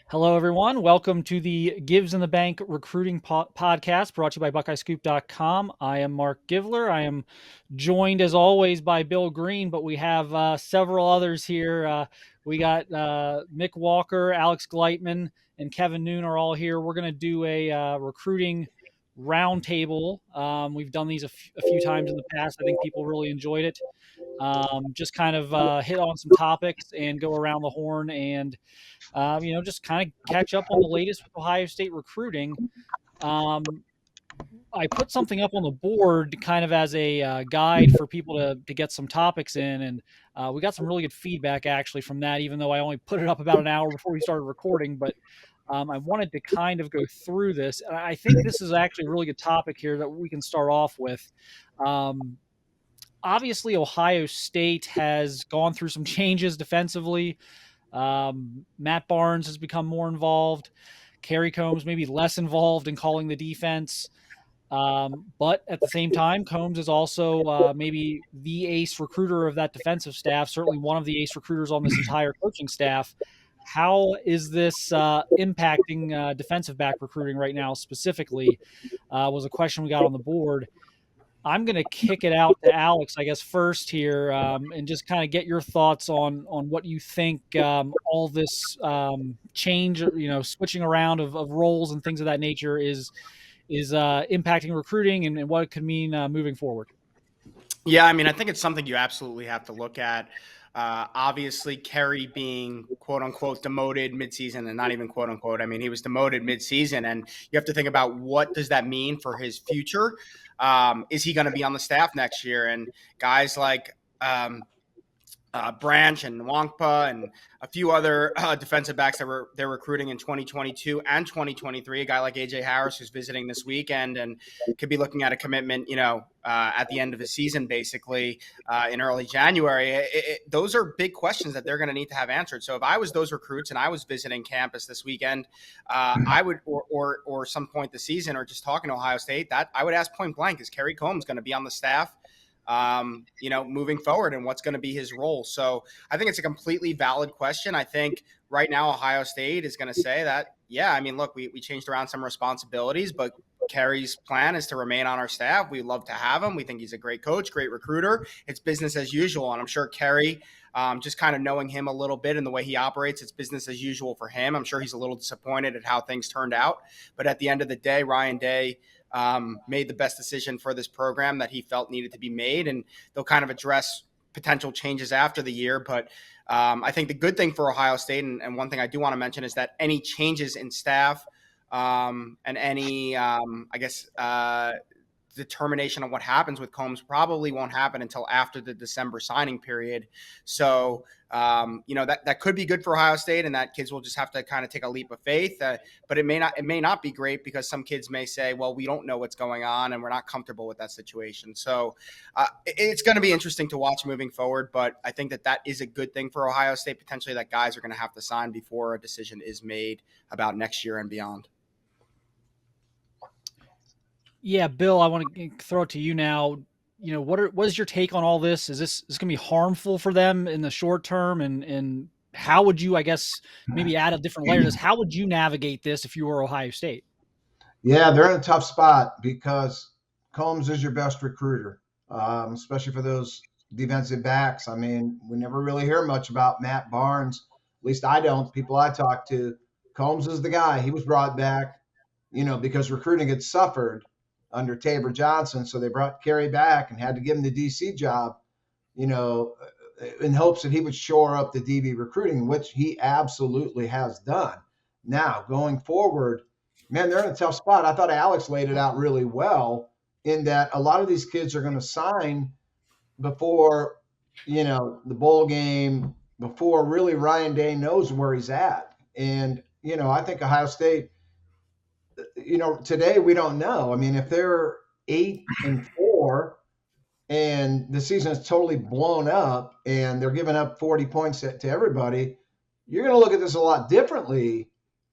Hello, everyone. Welcome to the Gives in the Bank recruiting podcast brought to you by BuckeyeScoop.com. I am Marc Givler. I am joined, as always, by Bill Greene, but we have several others here. We got Mick Walker, Alex Gleitman, and Kevin Noon are all here. We're going to do a recruiting roundtable. We've done these a few times in the past. I think people really enjoyed it. Just kind of hit on some topics and go around the horn and just kind of catch up on the latest with Ohio State recruiting. I put something up on the board kind of as a guide for people to get some topics in, and we got some really good feedback actually from that, even though I only put it up about an hour before we started recording. But I wanted to kind of go through this, and I think this is actually a really good topic here that we can start off with. Obviously, Ohio State has gone through some changes defensively. Matt Barnes has become more involved. Kerry Coombs maybe less involved in calling the defense. But at the same time, Coombs is also maybe the ace recruiter of that defensive staff, certainly one of the ace recruiters on this entire coaching staff. How is this impacting defensive back recruiting right now specifically was a question we got on the board. I'm going to kick it out to Alex, I guess, first here, and just kind of get your thoughts on what you think all this change, switching around of roles and things of that nature is impacting recruiting and what it could mean moving forward. Yeah, I mean, I think it's something you absolutely have to look at. Obviously, Kerry being quote unquote demoted midseason, and not even quote unquote. I mean, he was demoted midseason, and you have to think about what does that mean for his future. Is he going to be on the staff next year? And guys like Branch and Nwangpa and a few other defensive backs that they're recruiting in 2022 and 2023. A guy like AJ Harris, who's visiting this weekend and could be looking at a commitment, at the end of the season, basically in early January. Those are big questions that they're going to need to have answered. So if I was those recruits and I was visiting campus this weekend, I would, or some point this season, or just talking to Ohio State, that I would ask point blank: is Kerry Coombs going to be on the staff? Moving forward, and what's going to be his role. So I think it's a completely valid question. I think right now Ohio State is going to say that, yeah, I mean, look, we changed around some responsibilities, but Kerry's plan is to remain on our staff. We love to have him. We think he's a great coach, great recruiter. It's business as usual. And I'm sure Kerry, just kind of knowing him a little bit and the way he operates, it's business as usual for him. I'm sure he's a little disappointed at how things turned out. But at the end of the day, Ryan Day made the best decision for this program that he felt needed to be made, and they'll kind of address potential changes after the year. But I think the good thing for Ohio State, and one thing I do want to mention, is that any changes in staff and any, determination on what happens with Coombs probably won't happen until after the December signing period. So, that could be good for Ohio State, and that kids will just have to kind of take a leap of faith. But it may not be great, because some kids may say, well, we don't know what's going on and we're not comfortable with that situation. So it's going to be interesting to watch moving forward. But I think that is a good thing for Ohio State, potentially, that guys are going to have to sign before a decision is made about next year and beyond. Yeah, Bill, I want to throw it to you now. What is your take on all this? Is this going to be harmful for them in the short term? And how would you, I guess, maybe add a different layer to this? How would you navigate this if you were Ohio State? Yeah, they're in a tough spot because Coombs is your best recruiter, especially for those defensive backs. I mean, we never really hear much about Matt Barnes. At least I don't. People I talk to, Coombs is the guy. He was brought back, because recruiting had suffered under Tabor Johnson. So they brought Kerry back and had to give him the DC job, in hopes that he would shore up the DB recruiting, which he absolutely has done. Now, going forward, man, they're in a tough spot. I thought Alex laid it out really well, in that a lot of these kids are going to sign before, the bowl game, before really Ryan Day knows where he's at. And, I think Ohio State, today we don't know. I mean, if they're 8-4 and the season is totally blown up and they're giving up 40 points to everybody, you're going to look at this a lot differently,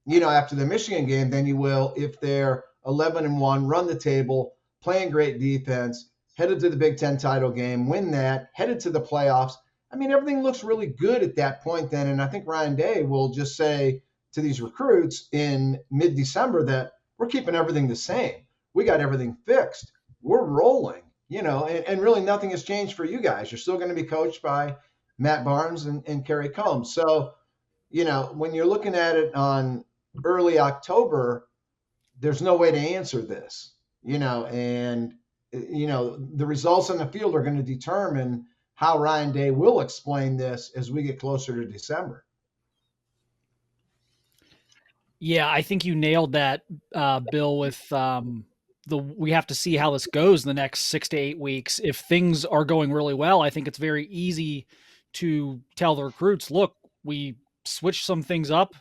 after the Michigan game than you will if they're 11-1, run the table, playing great defense, headed to the Big Ten title game, win that, headed to the playoffs. I mean, everything looks really good at that point then. And I think Ryan Day will just say, to these recruits in mid-December that we're keeping everything the same. We got everything fixed. We're rolling, and really nothing has changed for you guys. You're still going to be coached by Matt Barnes and Kerry Coombs. So, when you're looking at it on early October, there's no way to answer this, and, the results on the field are going to determine how Ryan Day will explain this as we get closer to December. Yeah, I think you nailed that, Bill, with we have to see how this goes in the next 6 to 8 weeks. If things are going really well, I think it's very easy to tell the recruits, look, we switched some things up.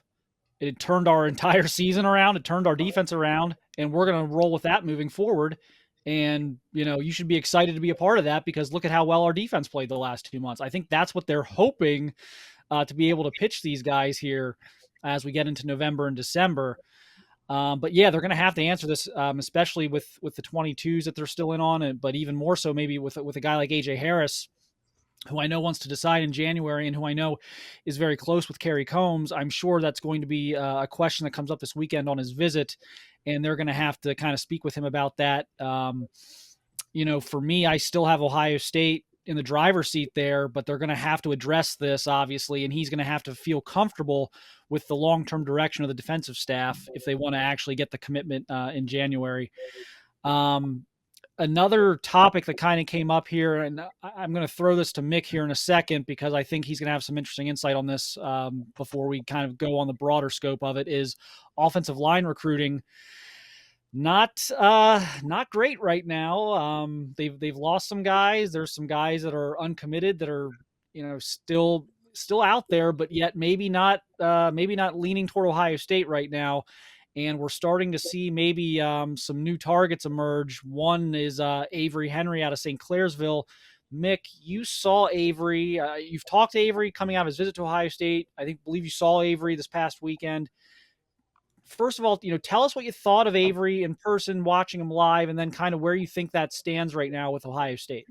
It turned our entire season around. It turned our defense around, and we're going to roll with that moving forward. And, you should be excited to be a part of that because look at how well our defense played the last 2 months. I think that's what they're hoping to be able to pitch these guys here as we get into November and December. But yeah, they're going to have to answer this, especially with the 22s that they're still in on, but even more so maybe with a guy like AJ Harris, who I know wants to decide in January and who I know is very close with Kerry Coombs. I'm sure that's going to be a question that comes up this weekend on his visit, and they're going to have to kind of speak with him about that. For me, I still have Ohio State in the driver's seat there, but they're going to have to address this, obviously, and he's going to have to feel comfortable with the long-term direction of the defensive staff if they want to actually get the commitment in January. Another topic that kind of came up here, and I'm going to throw this to Mick here in a second because I think he's going to have some interesting insight on this before we kind of go on the broader scope of it, is offensive line recruiting. Not great right now. They've lost some guys. There's some guys that are uncommitted that are, still out there, but yet maybe not leaning toward Ohio State right now. And we're starting to see maybe some new targets emerge. One is Avery Henry out of St. Clairsville. Mick, you saw Avery. You've talked to Avery coming out of his visit to Ohio State. Believe you saw Avery this past weekend. First of all, tell us what you thought of Avery in person, watching him live, and then kind of where you think that stands right now with Ohio State.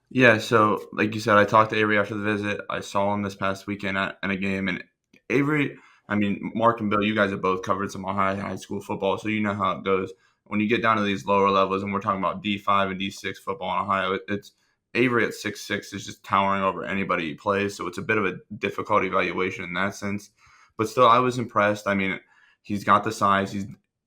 Yeah, so like you said, I talked to Avery after the visit. I saw him this past weekend in a game, and Avery, Mark and Bill, you guys have both covered some Ohio high school football, so you know how it goes. When you get down to these lower levels, and we're talking about D5 and D6 football in Ohio, it's Avery at 6'6" is just towering over anybody he plays, so it's a bit of a difficult evaluation in that sense. But still, I was impressed. He's got the size.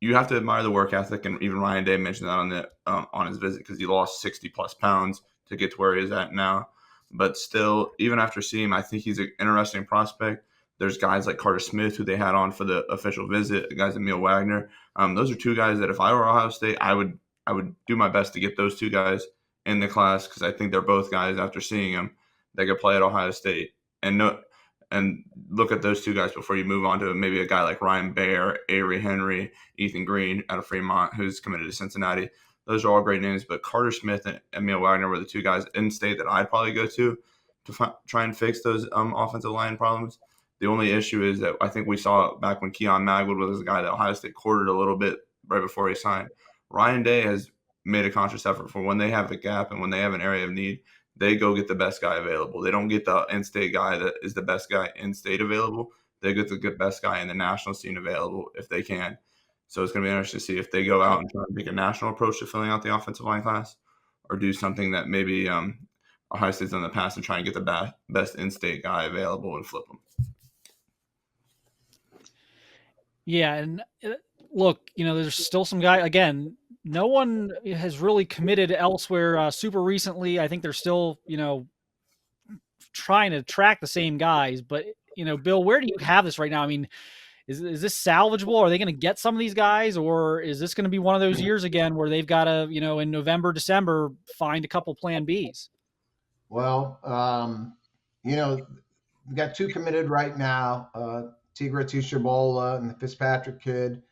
You have to admire the work ethic, and even Ryan Day mentioned that on his visit because he lost 60-plus pounds to get to where he is at now. But still, even after seeing him, I think he's an interesting prospect. There's guys like Carter Smith, who they had on for the official visit, guys Emil Wagner. Those are two guys that if I were Ohio State, I would do my best to get those two guys in the class because I think they're both guys, after seeing them, that could play at Ohio State. And look at those two guys before you move on to maybe a guy like Ryan Baer, Avery Henry, Ethan Greene out of Fremont, who's committed to Cincinnati. Those are all great names, but Carter Smith and Emil Wagner were the two guys in state that I'd probably go to try and fix those offensive line problems. The only issue is that I think we saw back when Keon Magwood was a guy that Ohio State courted a little bit right before he signed. Ryan Day has made a conscious effort for when they have a gap and when they have an area of need, they go get the best guy available. They don't get the in-state guy that is the best guy in-state available. They get the best guy in the national scene available if they can. So it's going to be interesting to see if they go out and try to take a national approach to filling out the offensive line class or do something that maybe Ohio State's done in the past and try and get the best in-state guy available and flip them. Yeah, and look, there's still some guy, again, no one has really committed elsewhere super recently. I think they're still, trying to track the same guys. But, Bill, where do you have this right now? Is this salvageable? Are they going to get some of these guys? Or is this going to be one of those years again where they've got to, in November, December, find a couple plan Bs? Well, we've got two committed right now, Tigra Tishabola and the Fitzpatrick kid.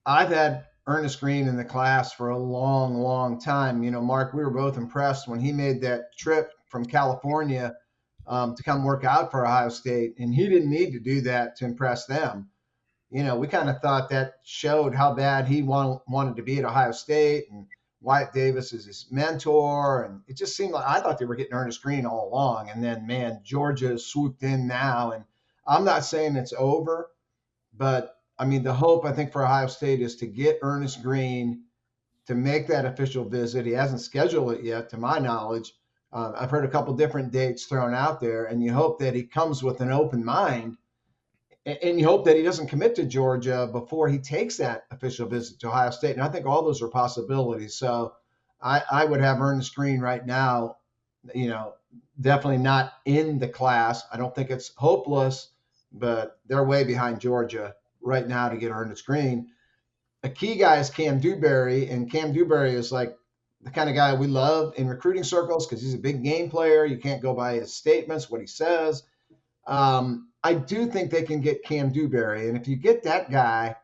I've had Ernest Greene in the class for a long, long time. Mark, we were both impressed when he made that trip from California to come work out for Ohio State, and he didn't need to do that to impress them. We kind of thought that showed how bad he wanted to be at Ohio State, and Wyatt Davis is his mentor, and it just seemed like I thought they were getting Ernest Greene all along, and then, man, Georgia swooped in now, and I'm not saying it's over, But I mean, the hope I think for Ohio State is to get Ernest Greene to make that official visit. He hasn't scheduled it yet, to my knowledge. I've heard a couple different dates thrown out there, and you hope that he comes with an open mind, and you hope that he doesn't commit to Georgia before he takes that official visit to Ohio State. And I think all those are possibilities. So I would have Ernest Greene right now, definitely not in the class. I don't think it's hopeless, but they're way behind Georgia right now to get Ernest Greene. A key guy is Cam Dewberry, and Cam Dewberry is like the kind of guy we love in recruiting circles because he's a big game player. You can't go by his statements, what he says. I do think they can get Cam Dewberry, and if you get that guy,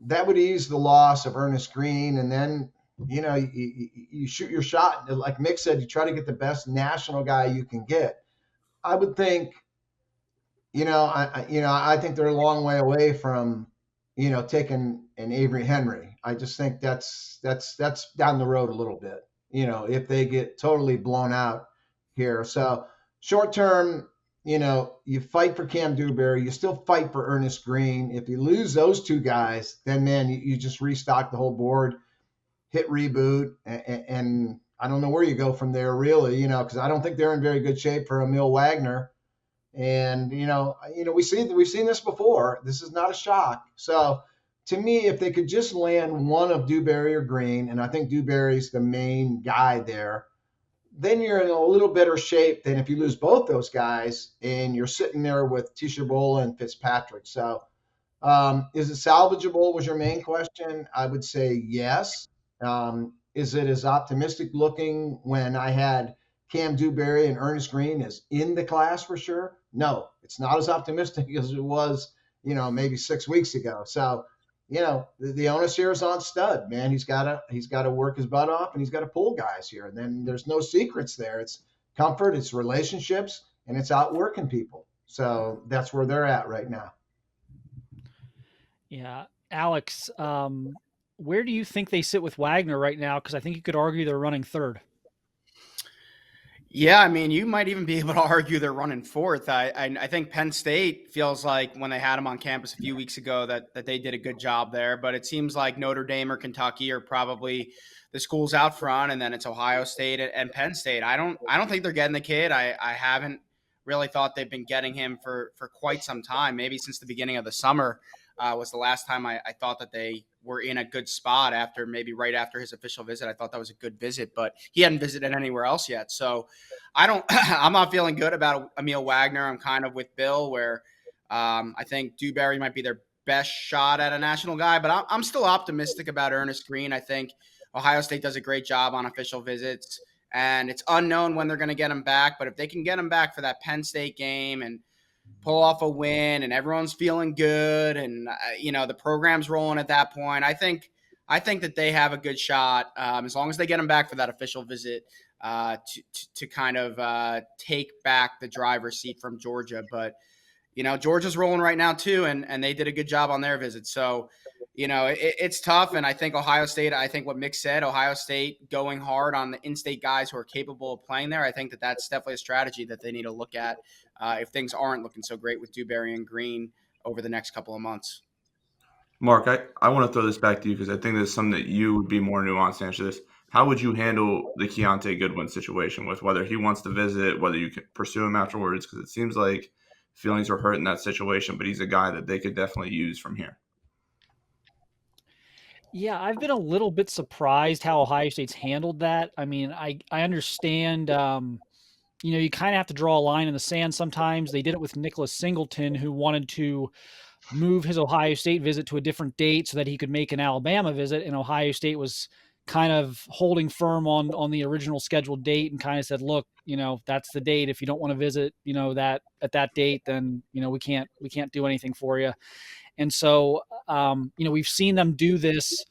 that would ease the loss of Ernest Greene, and then you shoot your shot. Like Mick said, you try to get the best national guy you can get. I would think, I think they're a long way away from, taking an Avery Henry. I just think that's down the road a little bit, if they get totally blown out here. So short term, you fight for Cam Dewberry, you still fight for Ernest Greene. If you lose those two guys, then man, you just restock the whole board, hit reboot, and I don't know where you go from there really, because I don't think they're in very good shape for Emil Wagner. And we've seen this before. This is not a shock. So to me, if they could just land one of Dewberry or Greene, and I think Dewberry's the main guy there, then you're in a little better shape than if you lose both those guys and you're sitting there with Tishabola and Fitzpatrick. So is it salvageable was your main question? I would say yes. Is it as optimistic looking when I had Cam Dewberry and Ernest Greene is in the class for sure? No, it's not as optimistic as it was, maybe 6 weeks ago. So, the onus here is on Stud, man. He's got to work his butt off, and he's got to pull guys here. And then there's no secrets there. It's comfort, it's relationships, and it's outworking people. So that's where they're at right now. Yeah, Alex, where do you think they sit with Wagner right now? Because I think you could argue they're running third. Yeah, I mean, you might even be able to argue they're running fourth. I think Penn State feels like when they had him on campus a few weeks ago that they did a good job there. But it seems like Notre Dame or Kentucky are probably the schools out front, and then it's Ohio State and Penn State. I don't think they're getting the kid. I haven't really thought they've been getting him for quite some time, maybe since the beginning of the summer. Was the last time I thought that they were in a good spot right after his official visit. I thought that was a good visit, but he hadn't visited anywhere else yet. So I'm not feeling good about Emil Wagner. I'm kind of with Bill where I think Dewberry might be their best shot at a national guy, but I'm still optimistic about Ernest Greene. I think Ohio State does a great job on official visits, and it's unknown when they're going to get him back. But if they can get him back for that Penn State game and pull off a win and everyone's feeling good and the program's rolling at that point, I think that they have a good shot as long as they get them back for that official visit to kind of take back the driver's seat from Georgia. But Georgia's rolling right now too, and they did a good job on their visit. So it's tough. And I think Ohio State, I think what Mick said, Ohio State going hard on the in-state guys who are capable of playing there, I think that that's definitely a strategy that they need to look at if things aren't looking so great with Dewberry and Greene over the next couple of months. Mark, I want to throw this back to you because I think there's something that you would be more nuanced to answer this. How would you handle the Keontae Goodwin situation with whether he wants to visit, whether you can pursue him afterwards? Because it seems like feelings were hurt in that situation, but he's a guy that they could definitely use from here. Yeah, I've been a little bit surprised how Ohio State's handled that. I mean, I understand, you kind of have to draw a line in the sand sometimes. They did it with Nicholas Singleton, who wanted to move his Ohio State visit to a different date so that he could make an Alabama visit, and Ohio State was kind of holding firm on the original scheduled date and kind of said, look, that's the date. If you don't want to visit, that at that date, then, we can't do anything for you. And so, we've seen them do this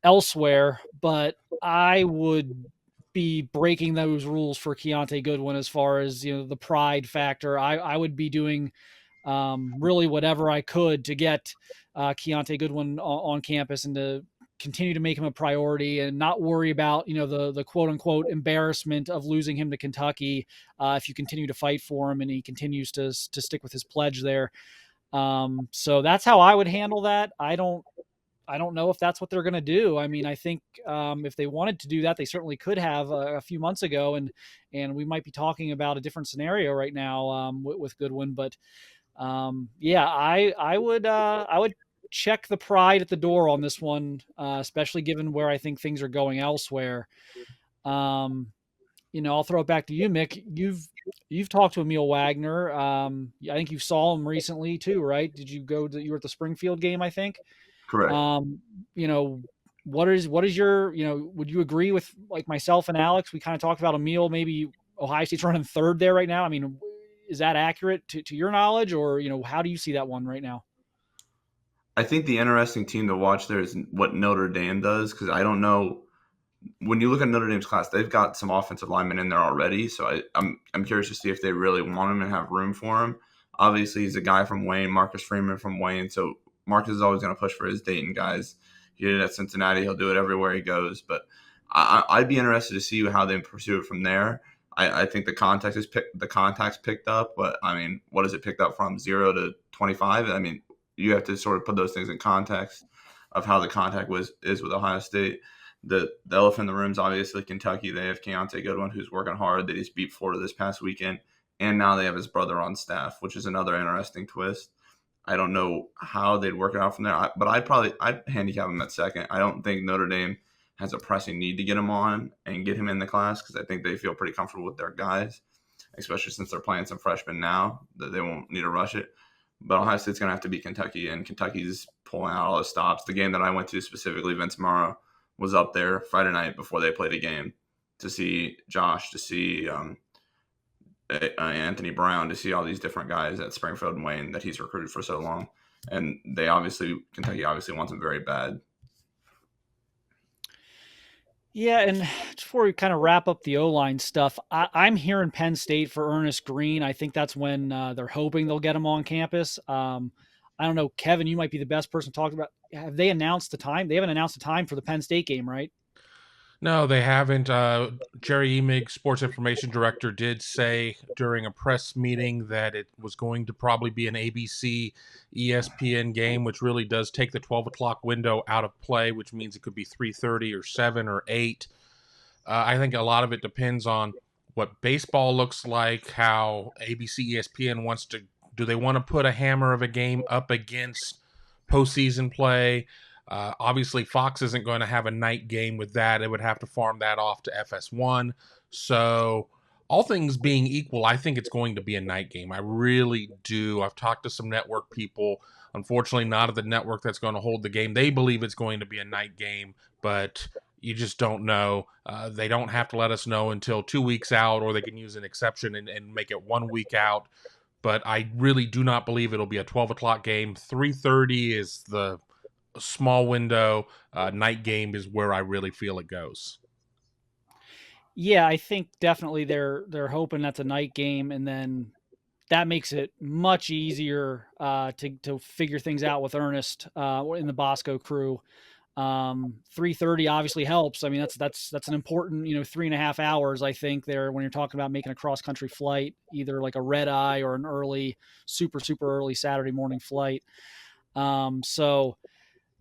elsewhere, but I would be breaking those rules for Keontae Goodwin as far as, the pride factor. I would be doing really whatever I could to get Keontae Goodwin on campus and to continue to make him a priority and not worry about, the quote unquote embarrassment of losing him to Kentucky if you continue to fight for him and he continues to stick with his pledge there. So that's how I would handle that. I don't know if that's what they're going to do. I mean, I think if they wanted to do that, they certainly could have a few months ago, and we might be talking about a different scenario right now with Goodwin. But yeah, I would check the pride at the door on this one, especially given where I think things are going elsewhere. Um, I'll throw it back to you, Mick. You've talked to Emil Wagner. I think you saw him recently too, right? Did you you were at the Springfield game, I think. Correct. Um, you know, what is your, would you agree with like myself and Alex? We kind of talked about Emil, maybe Ohio State's running third there right now. I mean, is that accurate to your knowledge, or, how do you see that one right now? I think the interesting team to watch there is what Notre Dame does, because I don't know. When you look at Notre Dame's class, they've got some offensive linemen in there already. So I'm curious to see if they really want him and have room for him. Obviously, he's a guy from Wayne, Marcus Freeman from Wayne. So Marcus is always going to push for his Dayton guys. He did it at Cincinnati. He'll do it everywhere he goes. But I'd be interested to see how they pursue it from there. I think the contact's picked up, but I mean, what is it picked up from 0 to 25? I mean, you have to sort of put those things in context of how the contact is with Ohio State. The elephant in the room is obviously Kentucky. They have Keontae Goodwin, who's working hard. They just beat Florida this past weekend. And now they have his brother on staff, which is another interesting twist. I don't know how they'd work it out from there, but I'd handicap him at second. I don't think Notre Dame has a pressing need to get him on and get him in the class, because I think they feel pretty comfortable with their guys, especially since they're playing some freshmen now, that they won't need to rush it. But Ohio State's going to have to beat Kentucky, and Kentucky's pulling out all the stops. The game that I went to specifically, Vince Morrow was up there Friday night before they played a game to see Josh, to see Anthony Brown, to see all these different guys at Springfield and Wayne that he's recruited for so long. And Kentucky obviously wants him very bad. Yeah, and just before we kind of wrap up the O-line stuff, I'm here in Penn State for Ernest Greene. I think that's when they're hoping they'll get him on campus. I don't know, Kevin, you might be the best person to talk about. Have they announced the time? They haven't announced the time for the Penn State game, right? No, they haven't. Jerry Emig, sports information director, did say during a press meeting that it was going to probably be an ABC ESPN game, which really does take the 12 o'clock window out of play, which means it could be 3:30 or 7 or 8. I think a lot of it depends on what baseball looks like, how ABC ESPN wants to. Do they want to put a hammer of a game up against postseason play? Obviously, Fox isn't going to have a night game with that. It would have to farm that off to FS1. So, all things being equal, I think it's going to be a night game. I really do. I've talked to some network people. Unfortunately, not at the network that's going to hold the game. They believe it's going to be a night game, but you just don't know. They don't have to let us know until 2 weeks out, or they can use an exception and make it 1 week out. But I really do not believe it'll be a 12 o'clock game. 3:30 is the small window. Night game is where I really feel it goes. Yeah, I think definitely they're hoping that's a night game, and then that makes it much easier to figure things out with Ernest in the Bosco crew. 3:30 obviously helps. I mean, that's an important 3.5 hours, I think, there when you're talking about making a cross country flight, either like a red eye or an early, super early Saturday morning flight. So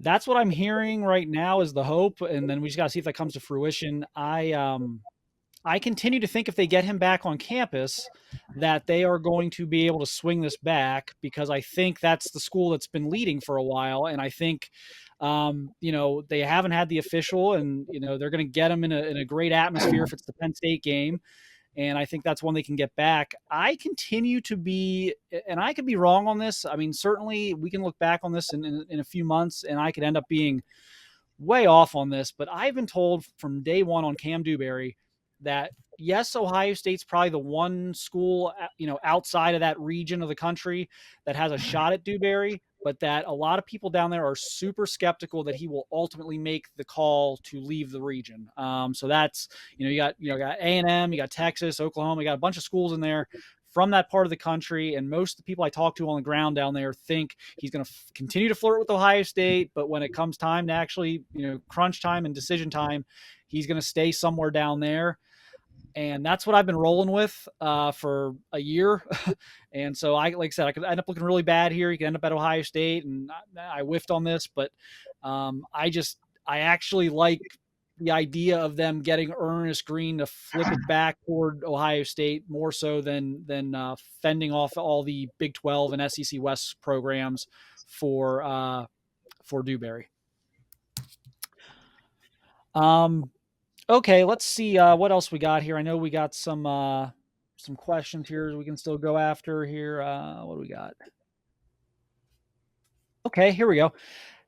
that's what I'm hearing right now is the hope, and then we just got to see if that comes to fruition. I continue to think if they get him back on campus, that they are going to be able to swing this back, because I think that's the school that's been leading for a while. And I think, they haven't had the official, and, they're going to get him in a great atmosphere if it's the Penn State game. And I think that's one they can get back. I continue to be, and I could be wrong on this. I mean, certainly we can look back on this in a few months, and I could end up being way off on this, but I've been told from day one on Cam Dewberry that yes, Ohio State's probably the one school, outside of that region of the country that has a shot at Dewberry, but that a lot of people down there are super skeptical that he will ultimately make the call to leave the region. So that's, you got A&M, you got Texas, Oklahoma, you got a bunch of schools in there from that part of the country. And most of the people I talk to on the ground down there think he's going to continue to flirt with Ohio State. But when it comes time to actually, crunch time and decision time, he's going to stay somewhere down there. And that's what I've been rolling with for a year. And so like I said, I could end up looking really bad here. You could end up at Ohio State, and I whiffed on this, but I actually like the idea of them getting Ernest Greene to flip it back toward Ohio State more so than fending off all the Big 12 and SEC West programs for Dewberry. Okay, let's see what else we got here. I know we got some questions here we can still go after here. What do we got? Okay, here we go.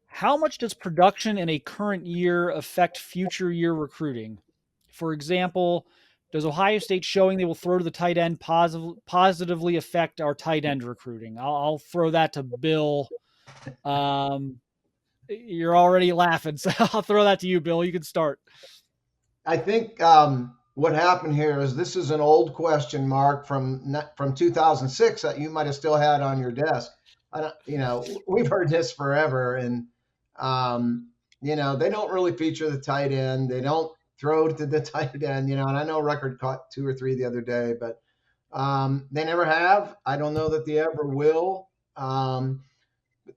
How much does production in a current year affect future year recruiting? For example, does Ohio State showing they will throw to the tight end positively affect our tight end recruiting? I'll throw that to Bill. You're already laughing, so I'll throw that to you, Bill. You can start. I think what happened here is this is an old question, Mark, from 2006 that you might have still had on your desk. We've heard this forever, and they don't really feature the tight end. They don't throw to the tight end, and I know Record caught 2 or 3 the other day, but they never have. I don't know that they ever will. And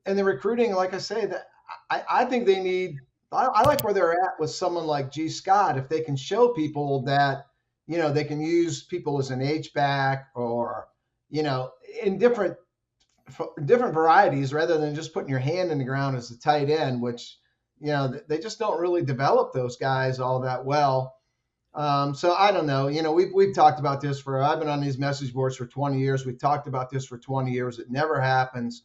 the recruiting, like I say, that I think they need. I like where they're at with someone like G. Scott. If they can show people that, they can use people as an H-back or, in different varieties rather than just putting your hand in the ground as a tight end, which, they just don't really develop those guys all that well. So I don't know. We've talked about this I've been on these message boards for 20 years. We've talked about this for 20 years. It never happens.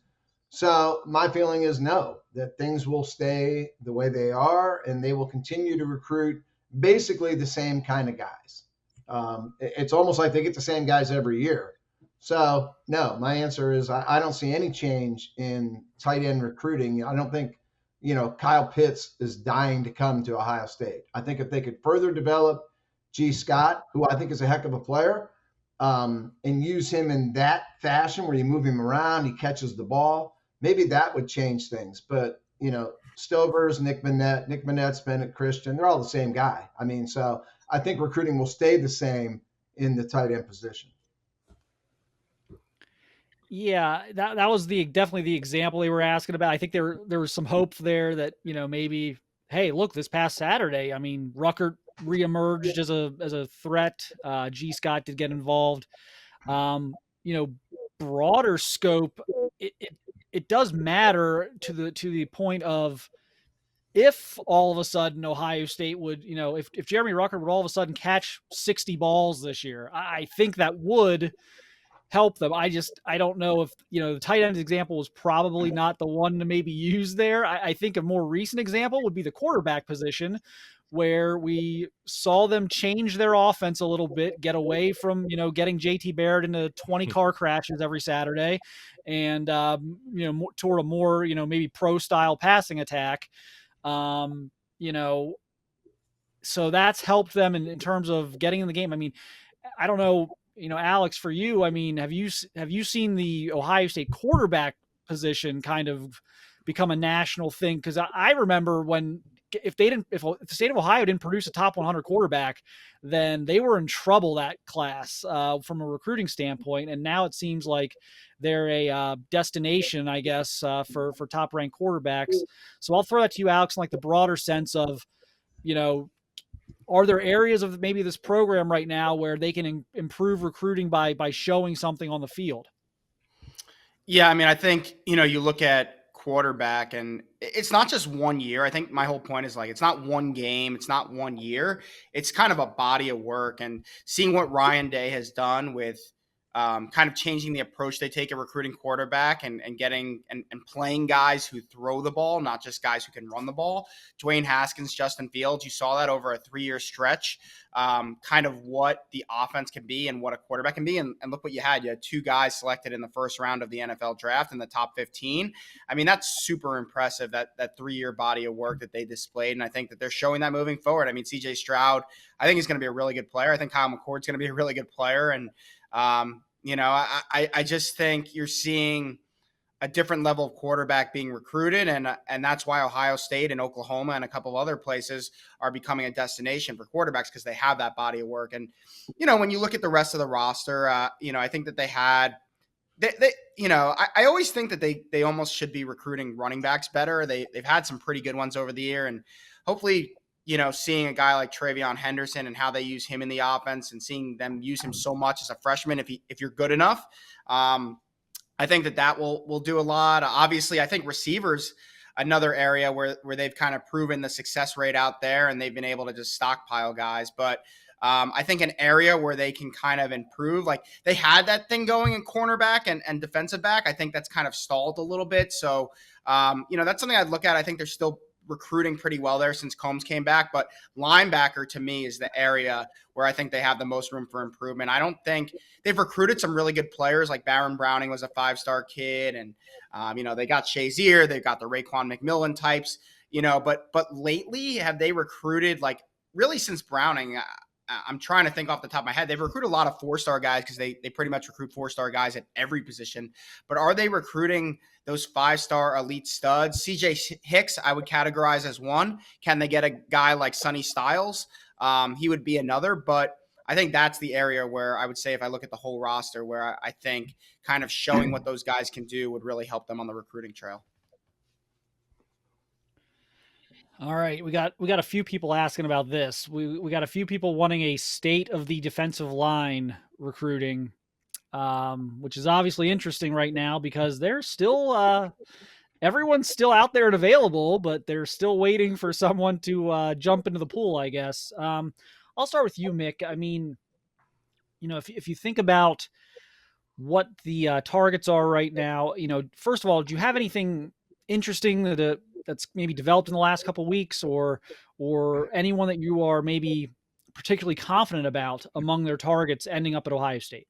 So my feeling is no, that things will stay the way they are, and they will continue to recruit basically the same kind of guys. It's almost like they get the same guys every year. So no, my answer is I don't see any change in tight end recruiting. I don't think, Kyle Pitts is dying to come to Ohio State. I think if they could further develop G. Scott, who I think is a heck of a player, and use him in that fashion where you move him around, he catches the ball, maybe that would change things. But, Stovers, Nick Manette, Bennett Christian, they're all the same guy. So I think recruiting will stay the same in the tight end position. Yeah, that was definitely the example they were asking about. I think there was some hope there that, maybe, hey, look, this past Saturday, Ruckert reemerged as a threat. G. Scott did get involved. Broader scope, it does matter to the point of if all of a sudden Ohio State would, if Jeremy Ruckert would all of a sudden catch 60 balls this year, I think that would help them. I don't know if, the tight end example was probably not the one to maybe use there. I think a more recent example would be the quarterback position, where we saw them change their offense a little bit, get away from, getting JT Barrett into 20 car crashes every Saturday and, toward a more, maybe pro style passing attack. So that's helped them in terms of getting in the game. I don't know, Alex, for you, have you seen the Ohio State quarterback position kind of become a national thing? Because I remember when if the state of Ohio didn't produce a top 100 quarterback, then they were in trouble, that class, from a recruiting standpoint. And now it seems like they're a destination, I guess, for top ranked quarterbacks. So I'll throw that to you, Alex, in like the broader sense of, are there areas of maybe this program right now where they can improve recruiting by showing something on the field? Yeah, I think, you look at quarterback and it's not just 1 year. I think my whole point is it's not one game. It's not 1 year. It's kind of a body of work, and seeing what Ryan Day has done with kind of changing the approach they take at recruiting quarterback and getting and playing guys who throw the ball, not just guys who can run the ball. Dwayne Haskins, Justin Fields, you saw that over a 3-year stretch, kind of what the offense can be and what a quarterback can be. And look what you had. You had 2 guys selected in the first round of the NFL draft in the top 15. That's super impressive, that 3-year body of work that they displayed. And I think that they're showing that moving forward. CJ Stroud, I think he's going to be a really good player. I think Kyle McCord's going to be a really good player. And, I just think you're seeing a different level of quarterback being recruited, and that's why Ohio State and Oklahoma and a couple of other places are becoming a destination for quarterbacks, because they have that body of work. And when you look at the rest of the roster, I think that I always think that they almost should be recruiting running backs better. They've had some pretty good ones over the year, and hopefully, seeing a guy like Travion Henderson and how they use him in the offense, and seeing them use him so much as a freshman, if you're good enough, I think that will do a lot. Obviously, I think receivers, another area where they've kind of proven the success rate out there, and they've been able to just stockpile guys. But I think an area where they can kind of improve, like they had that thing going in cornerback and defensive back. I think that's kind of stalled a little bit. So, that's something I'd look at. I think they're still recruiting pretty well there since Coombs came back, but linebacker to me is the area where I think they have the most room for improvement. I don't think they've recruited some really good players, like Baron Browning was a 5-star kid, and they got Shazier, they've got the Raekwon McMillan types, but lately have they recruited, like, really since Browning? I'm trying to think off the top of my head. They've recruited a lot of 4-star guys, because they pretty much recruit 4-star guys at every position. But are they recruiting those 5-star elite studs? CJ Hicks, I would categorize as one. Can they get a guy like Sonny Styles? He would be another. But I think that's the area where I would say, if I look at the whole roster, where I think kind of showing what those guys can do would really help them on the recruiting trail. All right, we got a few people asking about this. We got a few people wanting a state of the defensive line recruiting, which is obviously interesting right now, because they're still everyone's still out there and available, but they're still waiting for someone to jump into the pool, I guess. I'll start with you, Mick. I mean, if you think about what the targets are right now, first of all, do you have anything interesting that's maybe developed in the last couple of weeks, or anyone that you are maybe particularly confident about among their targets ending up at Ohio State?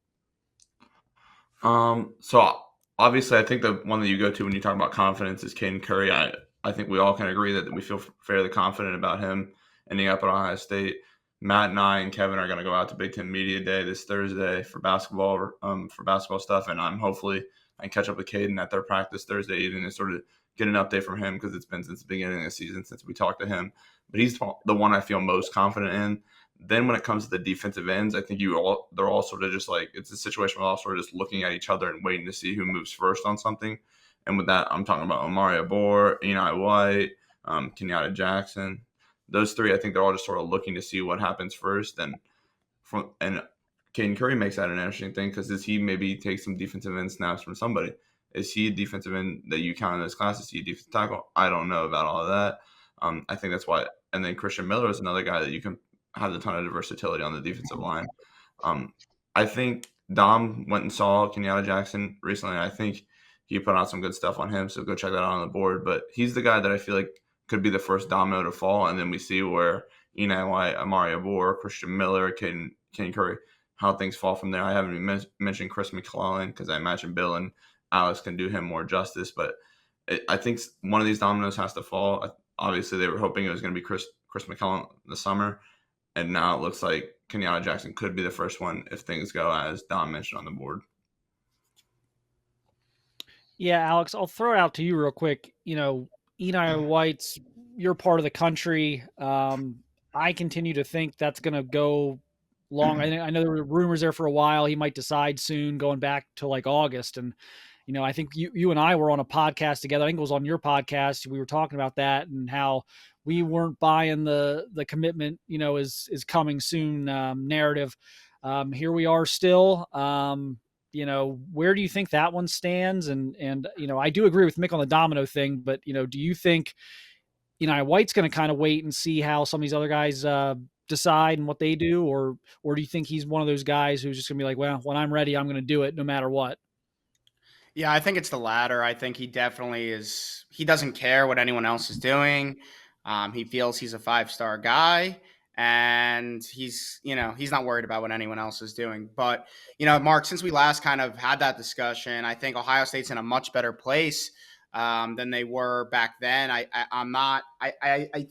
So obviously, I think the one that you go to when you talk about confidence is Caden Curry. I think we all can agree that we feel fairly confident about him ending up at Ohio State. Matt and I and Kevin are going to go out to Big Ten Media Day this Thursday for basketball stuff, and I can catch up with Caden at their practice Thursday evening and sort of get an update from him, because it's been since the beginning of the season since we talked to him. But he's the one I feel most confident in. Then when it comes to the defensive ends, I think they're all sort of just like, it's a situation where they're all sort of just looking at each other and waiting to see who moves first on something. And with that, I'm talking about Omari Abor, Eni White, Kenyatta Jackson. Those three, I think they're all just sort of looking to see what happens first. And Caden Curry makes that an interesting thing, because does he maybe take some defensive end snaps from somebody? Is he a defensive end that you count in this class? Is he a defensive tackle? I don't know about all of that. I think that's why. And then Christian Miller is another guy that you can have a ton of versatility on the defensive line. I think Dom went and saw Kenyatta Jackson recently. I think he put out some good stuff on him, so go check that out on the board. But he's the guy that I feel like could be the first domino to fall, and then we see where Eni White, Omari Abor, Christian Miller, Caden Curry, how things fall from there. I haven't even mentioned Chris McClellan, because I imagine Bill and Alex can do him more justice, but I think one of these dominoes has to fall. Obviously, they were hoping it was going to be Chris McClellan this summer, and now it looks like Kenyatta Jackson could be the first one if things go as Dom mentioned on the board. Yeah, Alex, I'll throw it out to you real quick. Eni White's your part of the country. I continue to think that's going to go long. I know there were rumors there for a while. He might decide soon, going back to like August. And, I think you and I were on a podcast together. I think it was on your podcast. We were talking about that and how we weren't buying the commitment, is coming soon narrative. Here we are still. Where do you think that one stands? And I do agree with Mick on the domino thing, but, do you think, White's going to kind of wait and see how some of these other guys decide and what they do? Or do you think he's one of those guys who's just going to be like, well, when I'm ready, I'm going to do it no matter what? Yeah, I think it's the latter. I think he definitely is. He doesn't care what anyone else is doing. He feels he's a 5-star guy, and he's not worried about what anyone else is doing. But, Mark, since we last kind of had that discussion, I think Ohio State's in a much better place than they were back then. I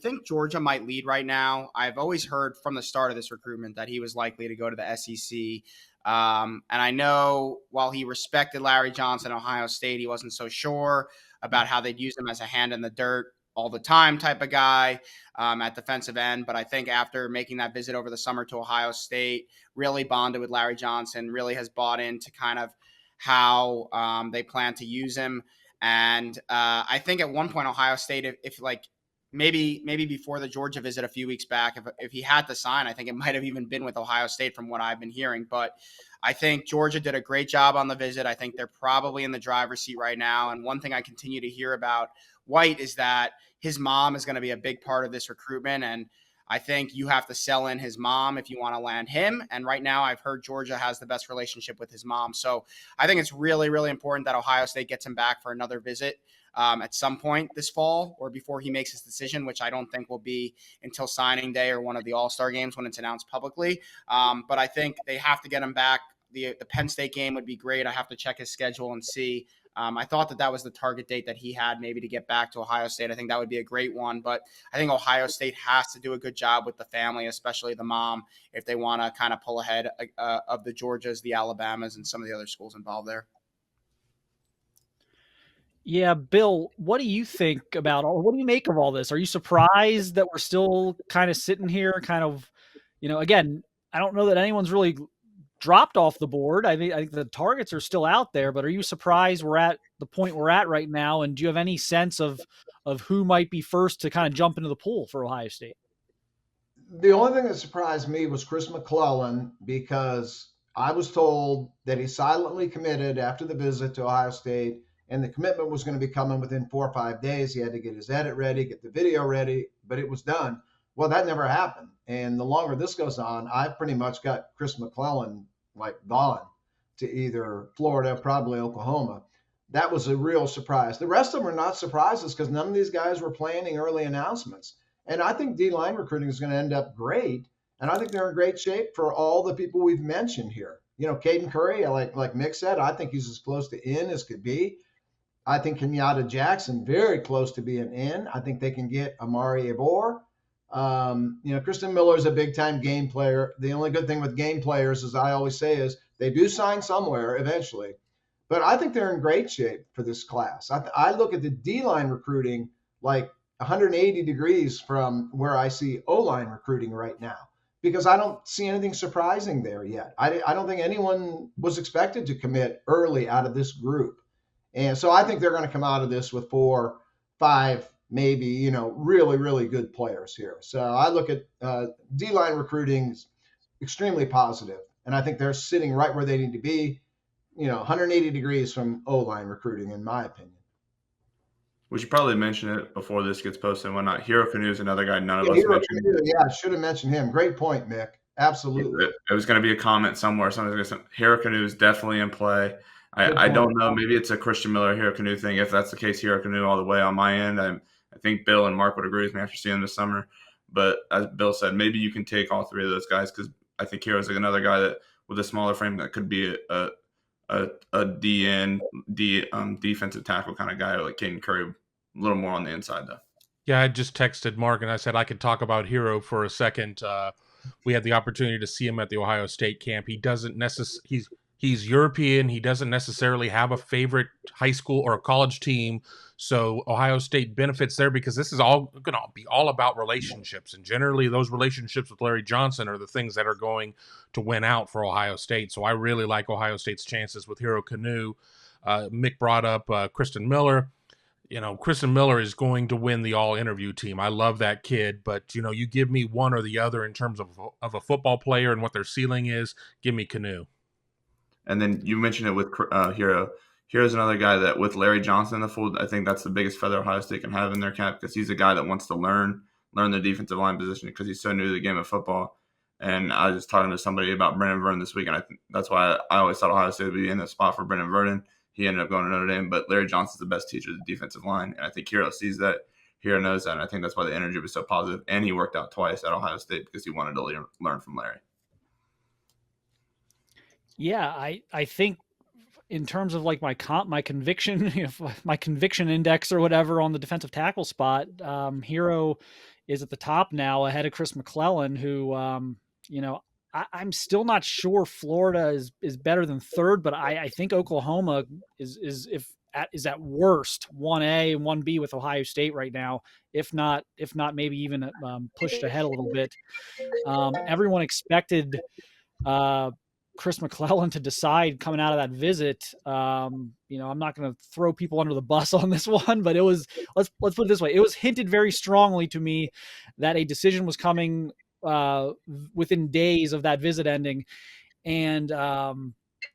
think Georgia might lead right now. I've always heard from the start of this recruitment that he was likely to go to the SEC. And I know while he respected Larry Johnson at Ohio State, he wasn't so sure about how they'd use him as a hand in the dirt all the time type of guy at defensive end. But I think after making that visit over the summer to Ohio State, really bonded with Larry Johnson, really has bought into kind of how they plan to use him. And I think at one point, Ohio State, if like maybe before the Georgia visit a few weeks back, if he had to sign, I think it might have even been with Ohio State from what I've been hearing. But I think Georgia did a great job on the visit. I think they're probably in the driver's seat right now. And one thing I continue to hear about White is that his mom is going to be a big part of this recruitment. And I think you have to sell in his mom if you want to land him. And right now I've heard Georgia has the best relationship with his mom. So I think it's really, really important that Ohio State gets him back for another visit at some point this fall or before he makes his decision, which I don't think will be until signing day or one of the All-Star games when it's announced publicly. But I think they have to get him back. The Penn State game would be great. I have to check his schedule and see. I thought that was the target date that he had maybe to get back to Ohio State. I think that would be a great one. But I think Ohio State has to do a good job with the family, especially the mom, if they want to kind of pull ahead of the Georgias, the Alabamas, and some of the other schools involved there. Yeah, Bill, what do you think about what do you make of all this? Are you surprised that we're still kind of sitting here kind of, again, I don't know that anyone's really dropped off the board. I think the targets are still out there, but are you surprised we're at the point we're at right now? And do you have any sense of who might be first to kind of jump into the pool for Ohio State? The only thing that surprised me was Chris McClellan, because I was told that he silently committed after the visit to Ohio State, and the commitment was going to be coming within 4 or 5 days. He had to get his edit ready, get the video ready, but it was done. Well, that never happened. And the longer this goes on, I've pretty much got Chris McClellan like gone to either Florida, probably Oklahoma. That was a real surprise. The rest of them are not surprises because none of these guys were planning early announcements. And I think D-line recruiting is going to end up great. And I think they're in great shape for all the people we've mentioned here. Caden Curry, like Mick said, I think he's as close to in as could be. I think Kenyatta Jackson, very close to being in. I think they can get Amari Abor. Kristen Miller is a big-time game player. The only good thing with game players, as I always say, is they do sign somewhere eventually. But I think they're in great shape for this class. I look at the D-line recruiting like 180 degrees from where I see O-line recruiting right now, because I don't see anything surprising there yet. I don't think anyone was expected to commit early out of this group. And so I think they're going to come out of this with 4, 5, maybe, really, really good players here. So I look at D-line recruiting extremely positive, and I think they're sitting right where they need to be, 180 degrees from O-line recruiting, in my opinion. We should probably mention it before this gets posted and whatnot. Hero Canoe is another guy none of us mentioned. Yeah, I should have mentioned him. Great point, Mick. Absolutely. It was going to be a comment somewhere. Somebody's going to say Hero Canoe is definitely in play. I don't know. Maybe it's a Christian Miller Hero Canoe thing. If that's the case, Hero Canoe all the way on my end. I think Bill and Mark would agree with me after seeing him this summer. But as Bill said, maybe you can take all three of those guys, because I think Hero's like another guy that with a smaller frame that could be a defensive tackle kind of guy, like Caden Curry, a little more on the inside though. Yeah, I just texted Mark and I said I could talk about Hero for a second. We had the opportunity to see him at the Ohio State camp. He doesn't he's European. He doesn't necessarily have a favorite high school or a college team. So Ohio State benefits there because this is all going to be all about relationships. And generally those relationships with Larry Johnson are the things that are going to win out for Ohio State. So I really like Ohio State's chances with Hero Canoe. Mick brought up Kristen Miller. Kristen Miller is going to win the all-interview team. I love that kid, but, you give me one or the other in terms of a football player and what their ceiling is, give me Canoe. And then you mentioned it with Hero. Hero's another guy that with Larry Johnson in the fold, I think that's the biggest feather Ohio State can have in their cap, because he's a guy that wants to learn the defensive line position because he's so new to the game of football. And I was just talking to somebody about Brennan Vernon this week, and I think that's why I always thought Ohio State would be in the spot for Brennan Vernon. He ended up going to Notre Dame, but Larry Johnson's the best teacher of the defensive line, and I think Hero sees that. Hero knows that, and I think that's why the energy was so positive. And he worked out twice at Ohio State because he wanted to learn from Larry. Yeah, I think in terms of like my conviction, my conviction index or whatever on the defensive tackle spot, Hero is at the top now ahead of Chris McClellan, who, I'm still not sure Florida is better than third, but I think Oklahoma is at worst 1A and 1B with Ohio State right now, if not maybe even pushed ahead a little bit. Everyone expected Chris McClellan to decide coming out of that visit. I'm not going to throw people under the bus on this one, but it was, let's put it this way. It was hinted very strongly to me that a decision was coming within days of that visit ending, and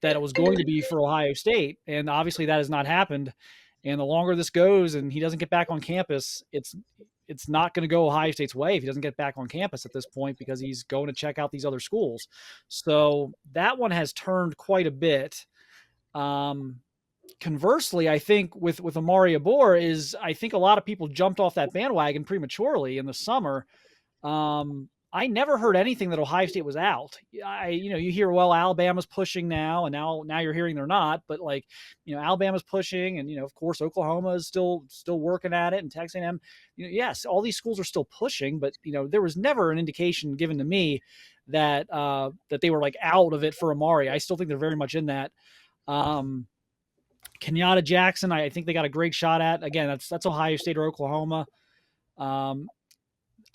that it was going to be for Ohio State. And obviously that has not happened. And the longer this goes and he doesn't get back on campus, it's not going to go Ohio State's way if he doesn't get back on campus at this point, because he's going to check out these other schools. So that one has turned quite a bit. Conversely, I think with Amari Abor I think a lot of people jumped off that bandwagon prematurely in the summer. I never heard anything that Ohio State was out. You hear, well, Alabama's pushing now, and now you're hearing they're not. But Alabama's pushing, and of course Oklahoma is still working at it, and Texas A&M. Yes, all these schools are still pushing, but there was never an indication given to me that they were out of it for Amari. I still think they're very much in that. Kenyatta Jackson, I think they got a great shot at. Again, that's Ohio State or Oklahoma.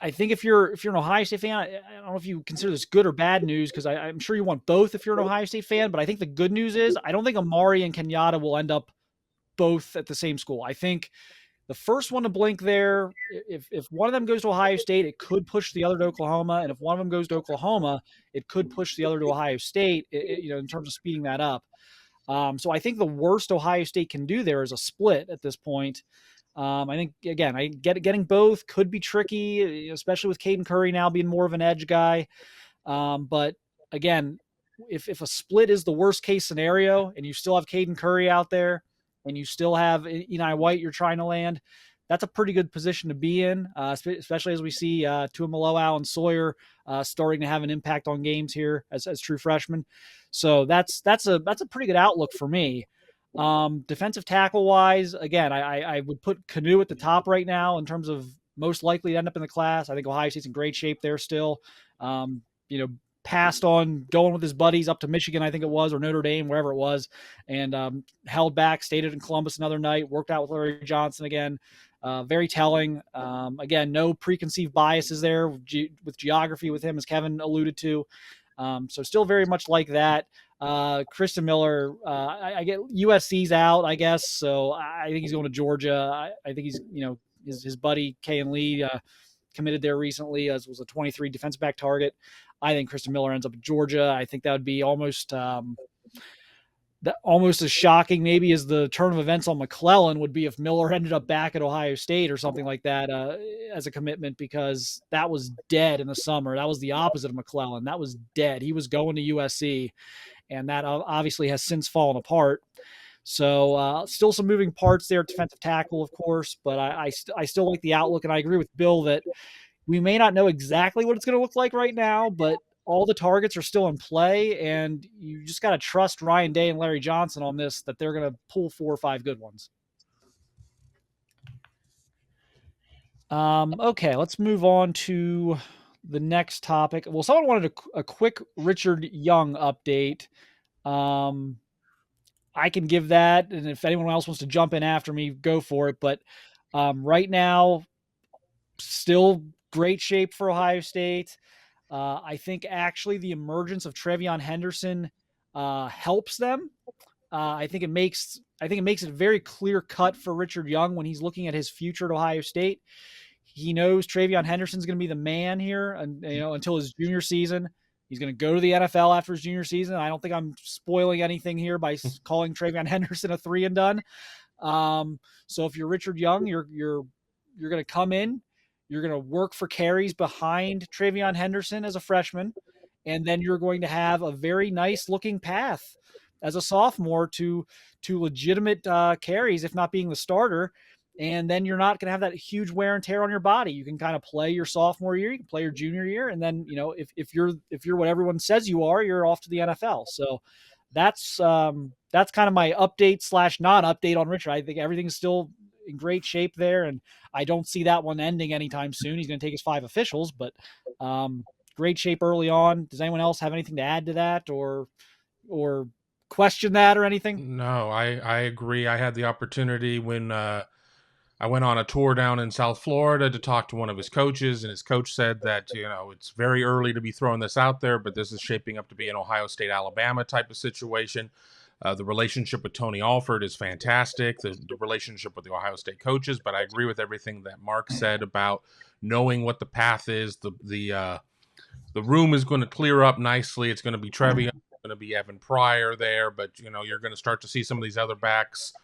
I think if you're an Ohio State fan, I don't know if you consider this good or bad news, because I'm sure you want both if you're an Ohio State fan. But I think the good news is I don't think Amari and Kenyatta will end up both at the same school. I think the first one to blink there, if one of them goes to Ohio State, it could push the other to Oklahoma. And if one of them goes to Oklahoma, it could push the other to Ohio State, in terms of speeding that up. So I think the worst Ohio State can do there is a split at this point. I think, again, getting both could be tricky, especially with Caden Curry now being more of an edge guy. But again, if a split is the worst case scenario and you still have Caden Curry out there and you still have Eni White you're trying to land, that's a pretty good position to be in, especially as we see Tuamaloau and Sawyer starting to have an impact on games here as true freshmen. So that's a pretty good outlook for me. Defensive tackle wise, again, I would put Canoe at the top right now in terms of most likely to end up in the class. I think Ohio State's in great shape there still. Passed on going with his buddies up to Michigan, I think it was, or Notre Dame, wherever it was, and held back, stayed in Columbus another night, worked out with Larry Johnson again. Very telling. Again, no preconceived biases there with geography with him, as Kevin alluded to. So still very much like that. Kristen Miller, I get USC's out, I guess. So I think he's going to Georgia. I think he's, his buddy Kayan Lee committed there recently, as was a 23 defensive back target. I think Kristen Miller ends up at Georgia. I think that would be almost as shocking maybe as the turn of events on McClellan would be if Miller ended up back at Ohio State or something like that as a commitment, because that was dead in the summer. That was the opposite of McClellan. That was dead. He was going to USC, and that obviously has since fallen apart. So still some moving parts there at defensive tackle, of course, but I still like the outlook, and I agree with Bill that we may not know exactly what it's going to look like right now, but all the targets are still in play, and you just got to trust Ryan Day and Larry Johnson on this, that they're going to pull 4 or 5 good ones. Okay, let's move on to the next topic. Well, someone wanted a quick Richard Young update. I can give that, and if anyone else wants to jump in after me, go for it. But right now, still great shape for Ohio State. I think actually the emergence of Trevion Henderson helps them. I think it makes it very clear cut for Richard Young when he's looking at his future at Ohio State. He knows Trevion Henderson's going to be the man here, and until his junior season. He's going to go to the NFL after his junior season. I don't think I'm spoiling anything here by calling Trevion Henderson a 3 and done. So if you're Richard Young, you're going to come in. You're going to work for carries behind Trevion Henderson as a freshman, and then you're going to have a very nice looking path as a sophomore to legitimate carries, if not being the starter. And then you're not going to have that huge wear and tear on your body. You can kind of play your sophomore year, you can play your junior year, and then if you're what everyone says you are, you're off to the NFL. So that's kind of my update / non-update on Richard. I think everything's still in great shape there, and I don't see that one ending anytime soon. He's going to take his 5 officials, but great shape early on. Does anyone else have anything to add to that or question that or anything? No, I agree. I had the opportunity when I went on a tour down in South Florida to talk to one of his coaches, and his coach said that, it's very early to be throwing this out there, but this is shaping up to be an Ohio State, Alabama type of situation. The relationship with Tony Alford is fantastic, the relationship with the Ohio State coaches, but I agree with everything that Mark said about knowing what the path is. The room is going to clear up nicely. It's going to be Trevion, going to be Evan Pryor there, but you're going to start to see some of these other backs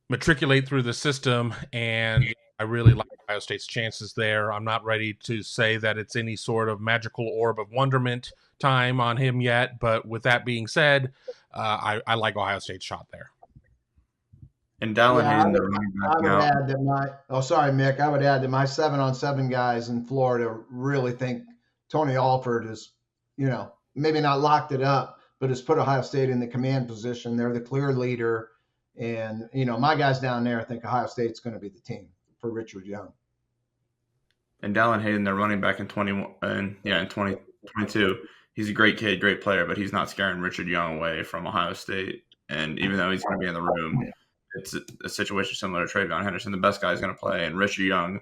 matriculate through the system, and I really like Ohio State's chances there. I'm not ready to say that it's any sort of magical orb of wonderment time on him yet, but with that being said, I like Ohio State's shot there. And Dallin Yeah, Hayden, the running I back would now. add that sorry, Mick. I would add that my 7-on-7 guys in Florida really think Tony Alford is, maybe not locked it up, but has put Ohio State in the command position. They're the clear leader. And, my guys down there think Ohio State's going to be the team for Richard Young. And Dallin Hayden, their running back in 2022, he's a great kid, great player, but he's not scaring Richard Young away from Ohio State. And even though he's going to be in the room, it's a situation similar to Travion Henderson. The best guy is going to play, and Richard Young,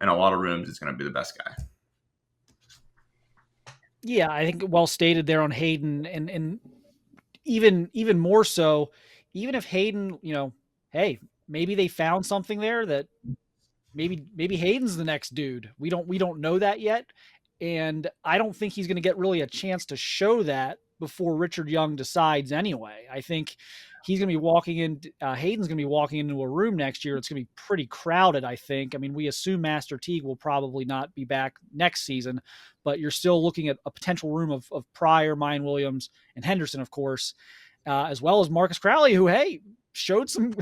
in a lot of rooms, is going to be the best guy. Yeah, I think well stated there on Hayden, and even more so, even if Hayden, hey, maybe they found something there that maybe Hayden's the next dude. We don't know that yet, and I don't think he's going to get really a chance to show that before Richard Young decides anyway. I think he's going to be walking in. Hayden's going to be walking into a room next year. It's going to be pretty crowded, I think. I mean, we assume Master Teague will probably not be back next season, but you're still looking at a potential room of Pryor, Mine Williams, and Henderson, of course, as well as Marcus Crowley, who, hey, showed some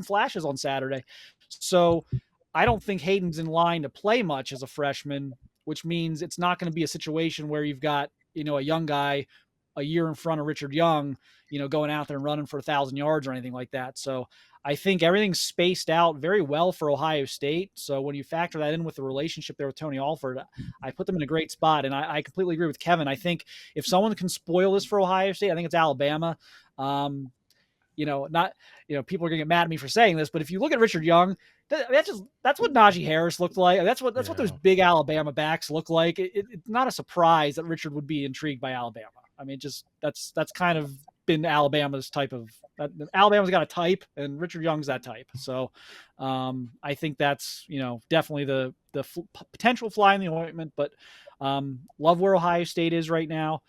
flashes on Saturday. So I don't think Hayden's in line to play much as a freshman, which means it's not going to be a situation where you've got, a young guy a year in front of Richard Young, going out there and running for 1,000 yards or anything like that. So I think everything's spaced out very well for Ohio State. So when you factor that in with the relationship there with Tony Alford, I put them in a great spot. And I completely agree with Kevin. I think if someone can spoil this for Ohio State, I think it's Alabama. People are going to get mad at me for saying this, but if you look at Richard Young, that's what Najee Harris looked like. That's what those big Alabama backs look like. It's not a surprise that Richard would be intrigued by Alabama. I mean, that's kind of been Alabama's type of. Alabama's got a type, and Richard Young's that type. So, I think that's definitely the potential fly in the ointment. But love where Ohio State is right now,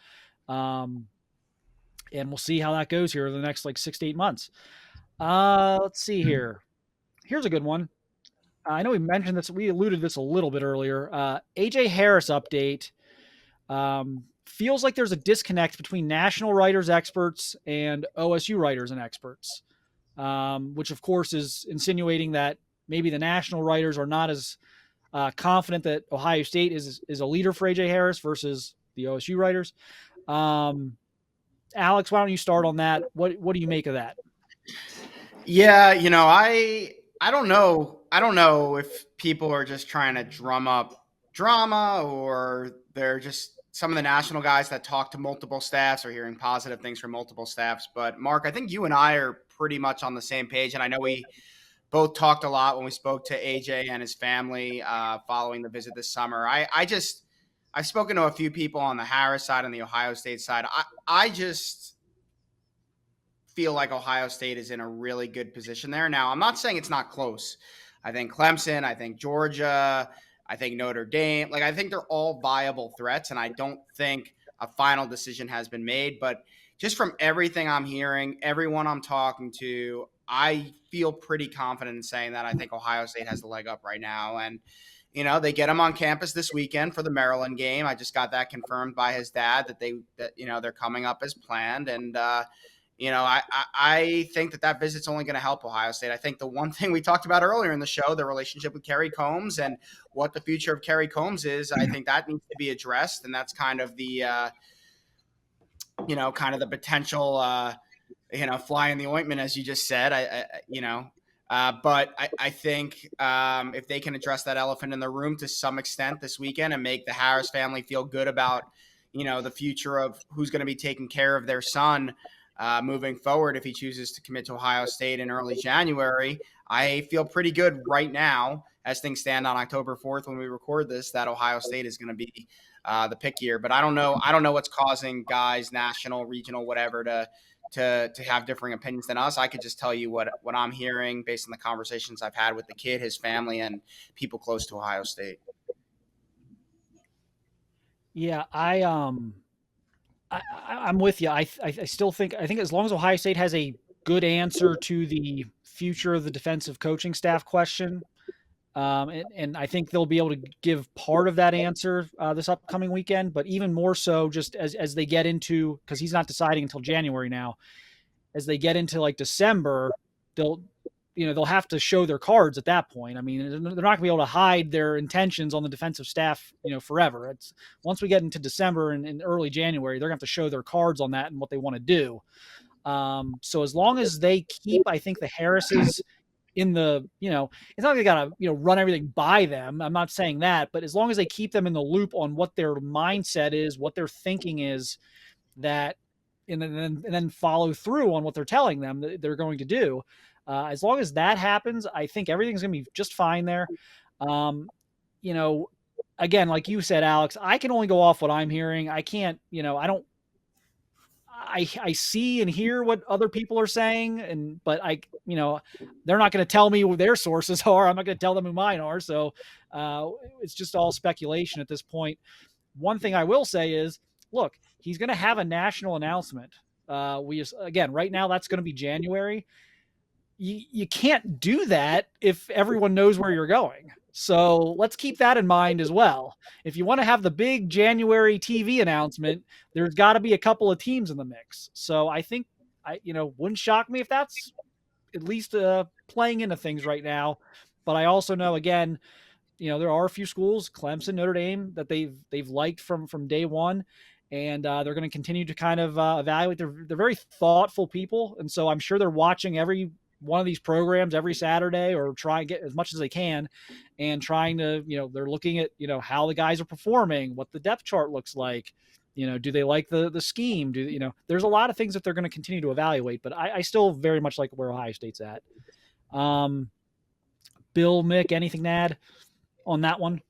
and we'll see how that goes here in the next 6 to 8 months. Let's see here. Here's a good one. I know we mentioned this. We alluded to this a little bit earlier. AJ Harris update. Feels like there's a disconnect between national writers, experts, and OSU writers and experts, which of course is insinuating that maybe the national writers are not as confident that Ohio State is a leader for AJ Harris versus the OSU writers. Alex, why don't you start on that? What do you make of that? Yeah, I don't know. I don't know if people are just trying to drum up drama or they're just some of the national guys that talk to multiple staffs are hearing positive things from multiple staffs. But Mark, I think you and I are pretty much on the same page. And I know we both talked a lot when we spoke to AJ and his family following the visit this summer. I've spoken to a few people on the Harris side and the Ohio State side. I just feel like Ohio State is in a really good position there. Now, I'm not saying it's not close. I think Clemson, I think Georgia, I think Notre Dame, I think they're all viable threats, and I don't think a final decision has been made. But just from everything I'm hearing, everyone I'm talking to, I feel pretty confident in saying that I think Ohio State has the leg up right now. And, they get him on campus this weekend for the Maryland game. I just got that confirmed by his dad that they're coming up as planned. And, I think that visit's only going to help Ohio State. I think the one thing we talked about earlier in the show, the relationship with Kerry Coombs and what the future of Kerry Coombs is, I think that needs to be addressed. And that's kind of the, kind of the potential, fly in the ointment, as you just said. But I think if they can address that elephant in the room to some extent this weekend and make the Harris family feel good about, the future of who's going to be taking care of their son moving forward if he chooses to commit to Ohio State in early January, I feel pretty good right now as things stand on October 4th when we record this that Ohio State is going to be the pick here. But I don't know what's causing guys, national, regional, whatever, to have differing opinions than us. I could just tell you what I'm hearing based on the conversations I've had with the kid, his family, and people close to Ohio State. Yeah, I'm with you. I still think as long as Ohio State has a good answer to the future of the defensive coaching staff question, and I think they'll be able to give part of that answer this upcoming weekend. But even more so, just as they get into, because he's not deciding until January now, as they get into like December, they'll have to show their cards at that point. I mean, they're not going to be able to hide their intentions on the defensive staff, forever. It's once we get into December and early January, they're going to have to show their cards on that and what they want to do. So as long as they keep, I think, the Harrises in the, it's not like they got to, run everything by them. I'm not saying that, but as long as they keep them in the loop on what their mindset is, what their thinking is, that, and then follow through on what they're telling them that they're going to do. As long as that happens, I think everything's going to be just fine there. Again, like you said, Alex, I can only go off what I'm hearing. I can't, I see and hear what other people are saying, but they're not going to tell me who their sources are. I'm not going to tell them who mine are. So it's just all speculation at this point. One thing I will say is, look, he's going to have a national announcement. Right now that's going to be January. You can't do that if everyone knows where you're going. So let's keep that in mind as well. If you want to have the big January TV announcement, there's got to be a couple of teams in the mix. So I think, wouldn't shock me if that's at least playing into things right now. But I also know, again, there are a few schools, Clemson, Notre Dame, that they've liked from day one. And they're going to continue to kind of evaluate. They're very thoughtful people. And so I'm sure they're watching every one of these programs every Saturday, or try and get as much as they can, and trying to, they're looking at, how the guys are performing, what the depth chart looks like, do they like the scheme? There's a lot of things that they're going to continue to evaluate, but I still very much like where Ohio State's at. Bill, Mick, anything to add on that one?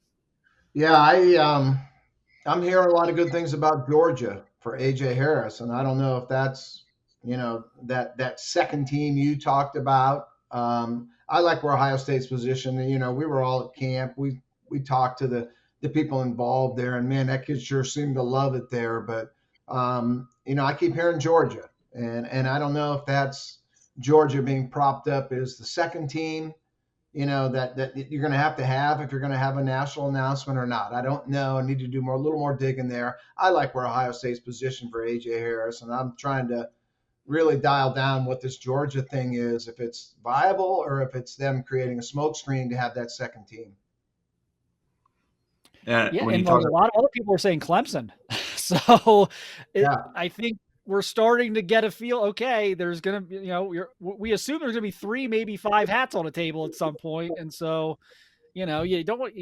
Yeah, I'm hearing a lot of good things about Georgia for AJ Harris, and I don't know if that's, that second team you talked about. I like where Ohio State's position. We were all at camp. We talked to the people involved there, and man, that kid sure seemed to love it there. But I keep hearing Georgia, and I don't know if that's Georgia being propped up as the second team, that you're going to have if you're going to have a national announcement or not. I don't know. I need to do a little more digging there. I like where Ohio State's position for AJ Harris, and I'm trying to really dial down what this Georgia thing is, if it's viable or if it's them creating a smokescreen to have that second team. And a lot of other people are saying Clemson. So I think we're starting to get a feel, okay, there's going to be, we assume there's going to be 3, maybe 5 hats on a table at some point. And so, you don't want,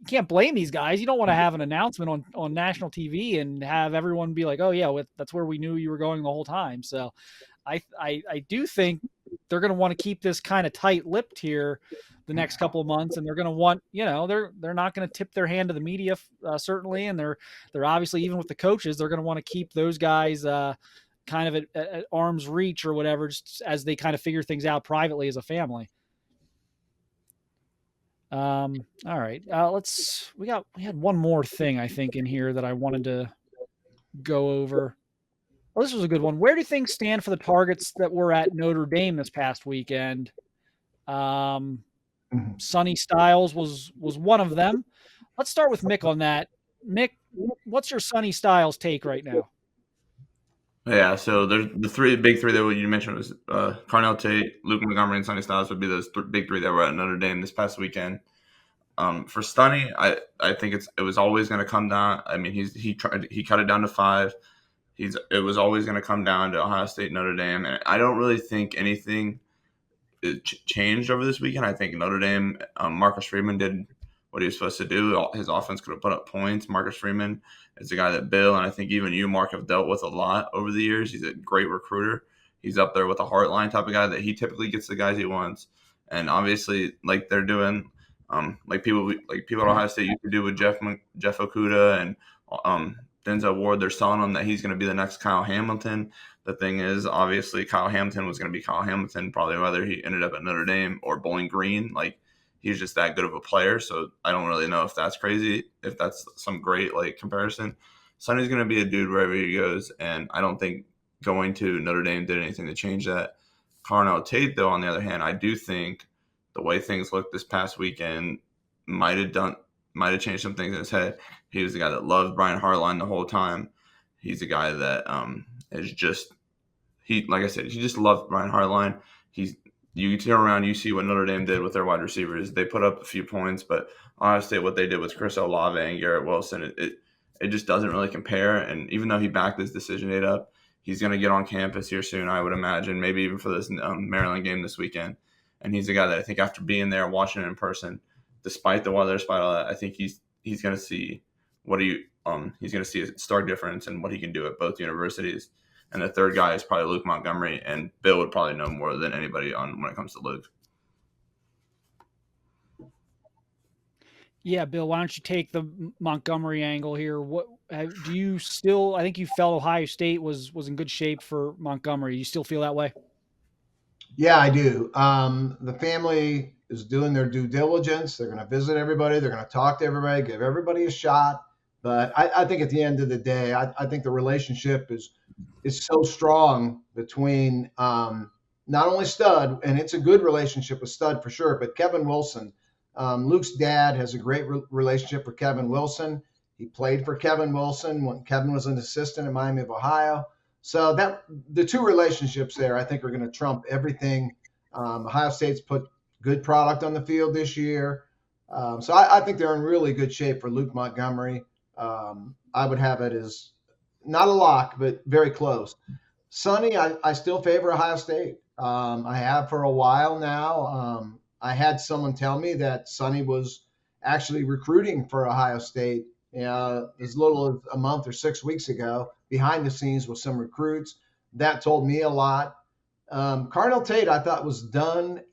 can't blame these guys. You don't want to have an announcement on national TV and have everyone be like, oh yeah, that's where we knew you were going the whole time. So I do think they're going to want to keep this kind of tight-lipped here the next couple of months, and they're going to want, they're not going to tip their hand to the media, certainly. And they're obviously, even with the coaches, they're going to want to keep those guys kind of at arm's reach or whatever, just as they kind of figure things out privately as a family. All right. We had one more thing I think in here that I wanted to go over. Well, this was a good one. Where do things stand for the targets that were at Notre Dame this past weekend? Sonny Styles was one of them. Let's start with Mick on that. Mick, what's your Sonny Styles take right now? Yeah, so there's the big three that you mentioned was Carnell Tate, Luke Montgomery, and Sonny Styles would be those big three that were at Notre Dame this past weekend. For Sonny, I think it was always going to come down. I mean, he cut it down to 5. It was always going to come down to Ohio State, Notre Dame, and I don't really think anything changed over this weekend. I think Notre Dame, Marcus Freeman did what he was supposed to do. His offense could have put up points. Marcus Freeman is a guy that Bill and I think even you, Mark, have dealt with a lot over the years. He's a great recruiter. He's up there with a Heartline type of guy that he typically gets the guys he wants. And obviously, like they're doing, like people at Ohio State used to do with Jeff Okudah and Denzel Ward, they're selling him that he's going to be the next Kyle Hamilton. The thing is, obviously, Kyle Hamilton was going to be Kyle Hamilton, probably whether he ended up at Notre Dame or Bowling Green. Like, he's just that good of a player. So I don't really know if that's crazy, if that's some great comparison. Sonny's going to be a dude wherever he goes, and I don't think going to Notre Dame did anything to change that. Carnell Tate, though, on the other hand, I do think the way things looked this past weekend might have changed some things in his head. He was the guy that loved Brian Hartline the whole time. He's a guy that is just like I said, he just loved Brian Hartline. You turn around, you see what Notre Dame did with their wide receivers. They put up a few points, but honestly, what they did with Chris Olave and Garrett Wilson, it just doesn't really compare. And even though he backed his decision date up, he's going to get on campus here soon, I would imagine, maybe even for this Maryland game this weekend. And he's a guy that I think after being there, watching it in person, despite the weather, despite all that, I think he's going to see he's going to see a stark difference in what he can do at both universities. And the third guy is probably Luke Montgomery, and Bill would probably know more than anybody when it comes to Luke. Yeah, Bill, why don't you take the Montgomery angle here? What do you still? I think you felt Ohio State was in good shape for Montgomery. You still feel that way? Yeah, I do. The family is doing their due diligence. They're going to visit everybody. They're going to talk to everybody, give everybody a shot. But I think at the end of the day, I think the relationship is so strong between not only Stud, and it's a good relationship with Stud for sure, but Kevin Wilson. Luke's dad has a great relationship with Kevin Wilson. He played for Kevin Wilson when Kevin was an assistant at Miami of Ohio. So that the two relationships there, I think, are going to trump everything. Ohio State's put good product on the field this year. So I think they're in really good shape for Luke Montgomery. I would have it as not a lock, but very close. Sonny, I still favor Ohio State. I have for a while now. I had someone tell me that Sonny was actually recruiting for Ohio State as little as a month or 6 weeks ago, behind the scenes with some recruits. That told me a lot. Carnell Tate, I thought was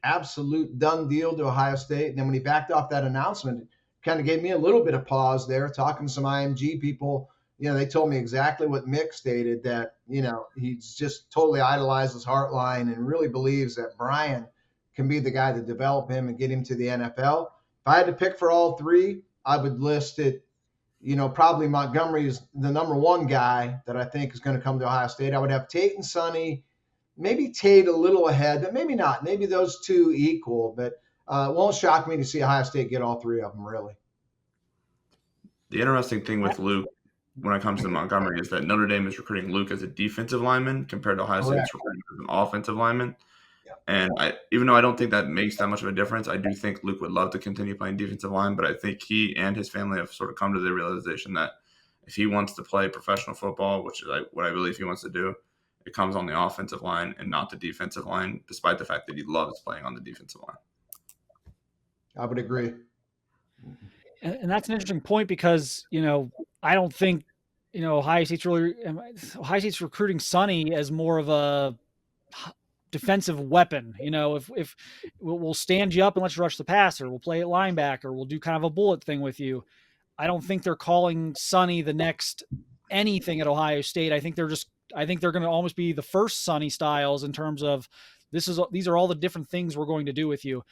absolute done deal to Ohio State. And then when he backed off that announcement, it kind of gave me a little bit of pause there. Talking to some IMG people, they told me exactly what Mick stated, that, he's just totally idolizes Heartline and really believes that Brian can be the guy to develop him and get him to the NFL. If I had to pick for all three, I would list it, probably Montgomery is the number one guy that I think is going to come to Ohio State. I would have Tate and Sonny, maybe Tate a little ahead, but maybe not. Maybe those two equal, but it won't shock me to see Ohio State get all three of them, really. The interesting thing with Luke when it comes to Montgomery is that Notre Dame is recruiting Luke as a defensive lineman compared to Ohio State's recruiting as an offensive lineman. And even though I don't think that makes that much of a difference, I do think Luke would love to continue playing defensive line. But I think he and his family have sort of come to the realization that if he wants to play professional football, which is what I believe he wants to do, it comes on the offensive line and not the defensive line, despite the fact that he loves playing on the defensive line. I would agree. And that's an interesting point because, I don't think, Ohio State's recruiting Sonny as more of a defensive weapon. If we'll stand you up and let you rush the passer, we'll play at linebacker, we'll do kind of a bullet thing with you. I don't think they're calling Sonny the next anything at Ohio State. I think they're going to almost be the first Sonny Styles in terms of these are all the different things we're going to do with you.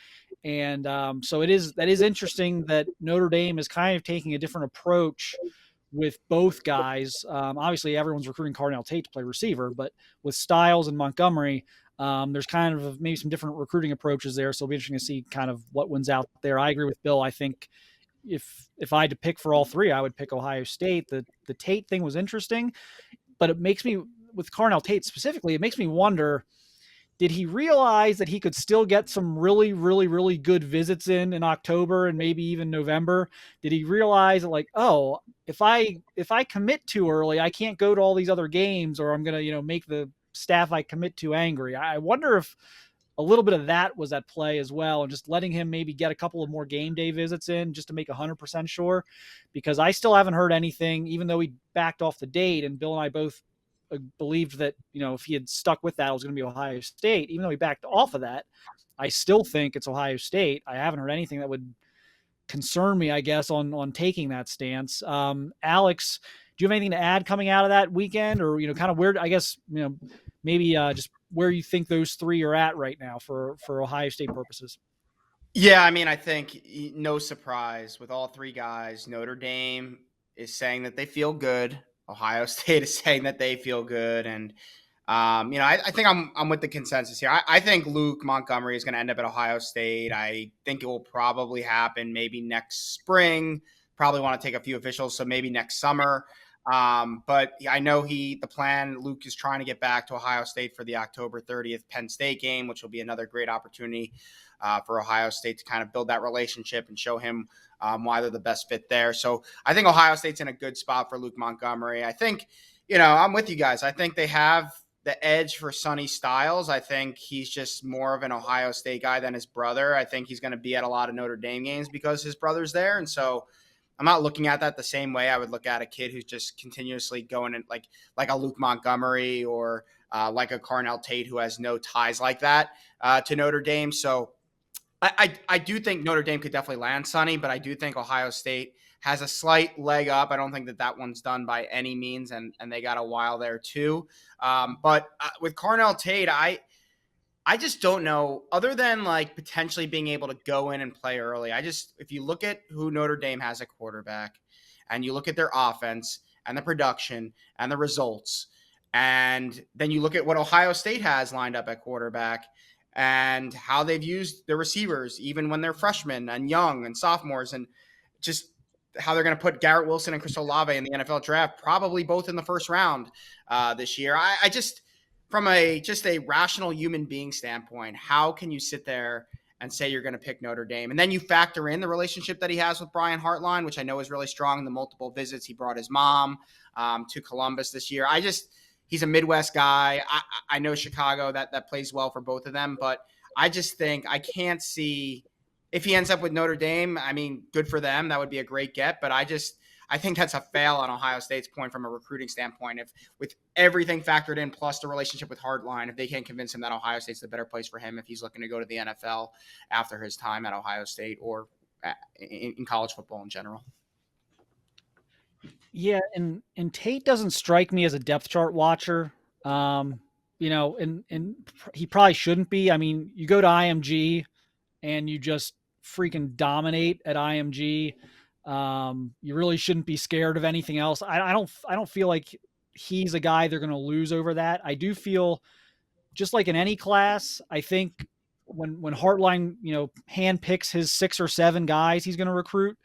And so that is interesting that Notre Dame is kind of taking a different approach with both guys. Obviously everyone's recruiting Carnell Tate to play receiver, but with Styles and Montgomery, there's kind of maybe some different recruiting approaches there. So it'll be interesting to see kind of what wins out there. I agree with Bill. I think if I had to pick for all three, I would pick Ohio State. The Tate thing was interesting, but it makes me, with Carnell Tate specifically, it makes me wonder, did he realize that he could still get some really, really, really good visits in October and maybe even November? Did he realize that, like, oh, if I commit too early, I can't go to all these other games, or I'm going to, make the staff I commit to angry? I wonder if a little bit of that was at play as well, and just letting him maybe get a couple of more game day visits in just to make 100% sure, because I still haven't heard anything, even though he backed off the date, and Bill and I both believed that, if he had stuck with that, it was going to be Ohio State. Even though he backed off of that, I still think it's Ohio State. I haven't heard anything that would concern me, I guess, on taking that stance. Alex, do you have anything to add coming out of that weekend, or kind of where, I guess, maybe just where you think those three are at right now for Ohio State purposes? Yeah, I mean, I think no surprise with all three guys. Notre Dame is saying that they feel good. Ohio State is saying that they feel good, and I think I'm with the consensus here. I think Luke Montgomery is going to end up at Ohio State. I think it will probably happen maybe next spring. Probably want to take a few officials, so maybe next summer. But I know the plan, Luke is trying to get back to Ohio State for the October 30th Penn State game, which will be another great opportunity for Ohio State to kind of build that relationship and show him why they're the best fit there. So I think Ohio State's in a good spot for Luke Montgomery. I think, I'm with you guys. I think they have the edge for Sonny Styles. I think he's just more of an Ohio State guy than his brother. I think he's going to be at a lot of Notre Dame games because his brother's there. And so I'm not looking at that the same way I would look at a kid who's just continuously going in like a Luke Montgomery or like a Carnell Tate who has no ties like that to Notre Dame. So I do think Notre Dame could definitely land Sonny, but I do think Ohio State has a slight leg up. I don't think that one's done by any means, and they got a while there too. But with Carnell Tate, I just don't know, other than like potentially being able to go in and play early. If you look at who Notre Dame has at quarterback and you look at their offense and the production and the results, and then you look at what Ohio State has lined up at quarterback and how they've used their receivers, even when they're freshmen and young and sophomores, and just how they're going to put Garrett Wilson and Chris Olave in the NFL draft, probably both in the first round this year. I just, from a rational human being standpoint, how can you sit there and say you're going to pick Notre Dame? And then you factor in the relationship that he has with Brian Hartline, which I know is really strong, the multiple visits. He brought his mom to Columbus this year. He's a Midwest guy. I know Chicago, that plays well for both of them, but I just think I can't see if he ends up with Notre Dame. I mean, good for them. That would be a great get, but I think that's a fail on Ohio State's point from a recruiting standpoint. If with everything factored in, plus the relationship with Hartline, if they can't convince him that Ohio State's the better place for him if he's looking to go to the NFL after his time at Ohio State or in college football in general. Yeah, and Tate doesn't strike me as a depth chart watcher. And he probably shouldn't be. I mean, you go to IMG and you just freaking dominate at IMG. You really shouldn't be scared of anything else. I don't feel like he's a guy they're going to lose over that. I do feel, just like in any class, I think when Hartline, handpicks his 6 or 7 guys he's going to recruit,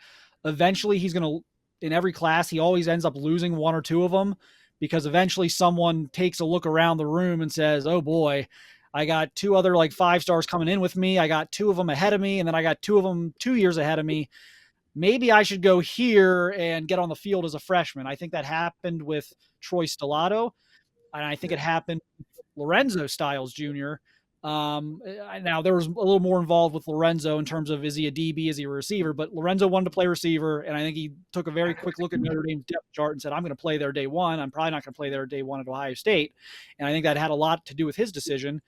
eventually he's going to, in every class, he always ends up losing 1 or 2 of them, because eventually someone takes a look around the room and says, oh boy, I got 2 other 5 stars coming in with me. I got 2 of them ahead of me, and then I got 2 of them 2 years ahead of me. Maybe I should go here and get on the field as a freshman. I think that happened with Troy Stellato, and I think it happened with Lorenzo Styles Jr. Now there was a little more involved with Lorenzo in terms of, is he a DB, is he a receiver? But Lorenzo wanted to play receiver, and I think he took a very quick look at Notre Dame's depth chart and said, I'm going to play there day one. I'm probably not going to play there day one at Ohio State. And I think that had a lot to do with his decision.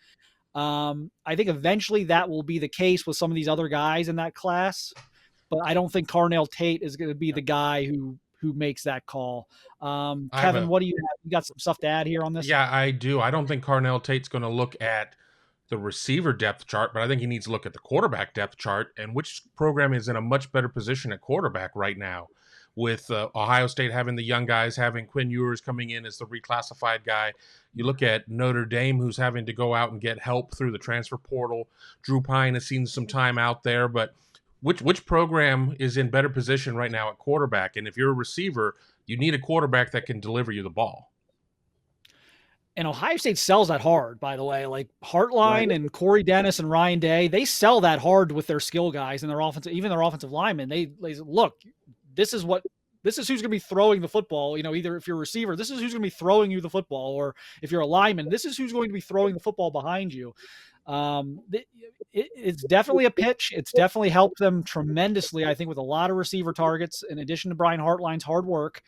I think eventually that will be the case with some of these other guys in that class, but I don't think Carnell Tate is going to be the guy who makes that call. Kevin, what do you have? You got some stuff to add here on this? Yeah, I do. I don't think Carnell Tate's going to look at the receiver depth chart, but I think he needs to look at the quarterback depth chart and which program is in a much better position at quarterback right now, with Ohio State having the young guys, having Quinn Ewers coming in as the reclassified guy. You look at Notre Dame, who's having to go out and get help through the transfer portal. Drew Pine has seen some time out there, but which program is in better position right now at quarterback? And if you're a receiver, you need a quarterback that can deliver you the ball. And Ohio State sells that hard, by the way. Like Hartline and Corey Dennis and Ryan Day, they sell that hard with their skill guys and their offensive, even their offensive linemen. They look, this is who's going to be throwing the football. Either if you're a receiver, this is who's going to be throwing you the football, or if you're a lineman, this is who's going to be throwing the football behind you. It's definitely a pitch. It's definitely helped them tremendously, I think, with a lot of receiver targets, in addition to Brian Hartline's hard work.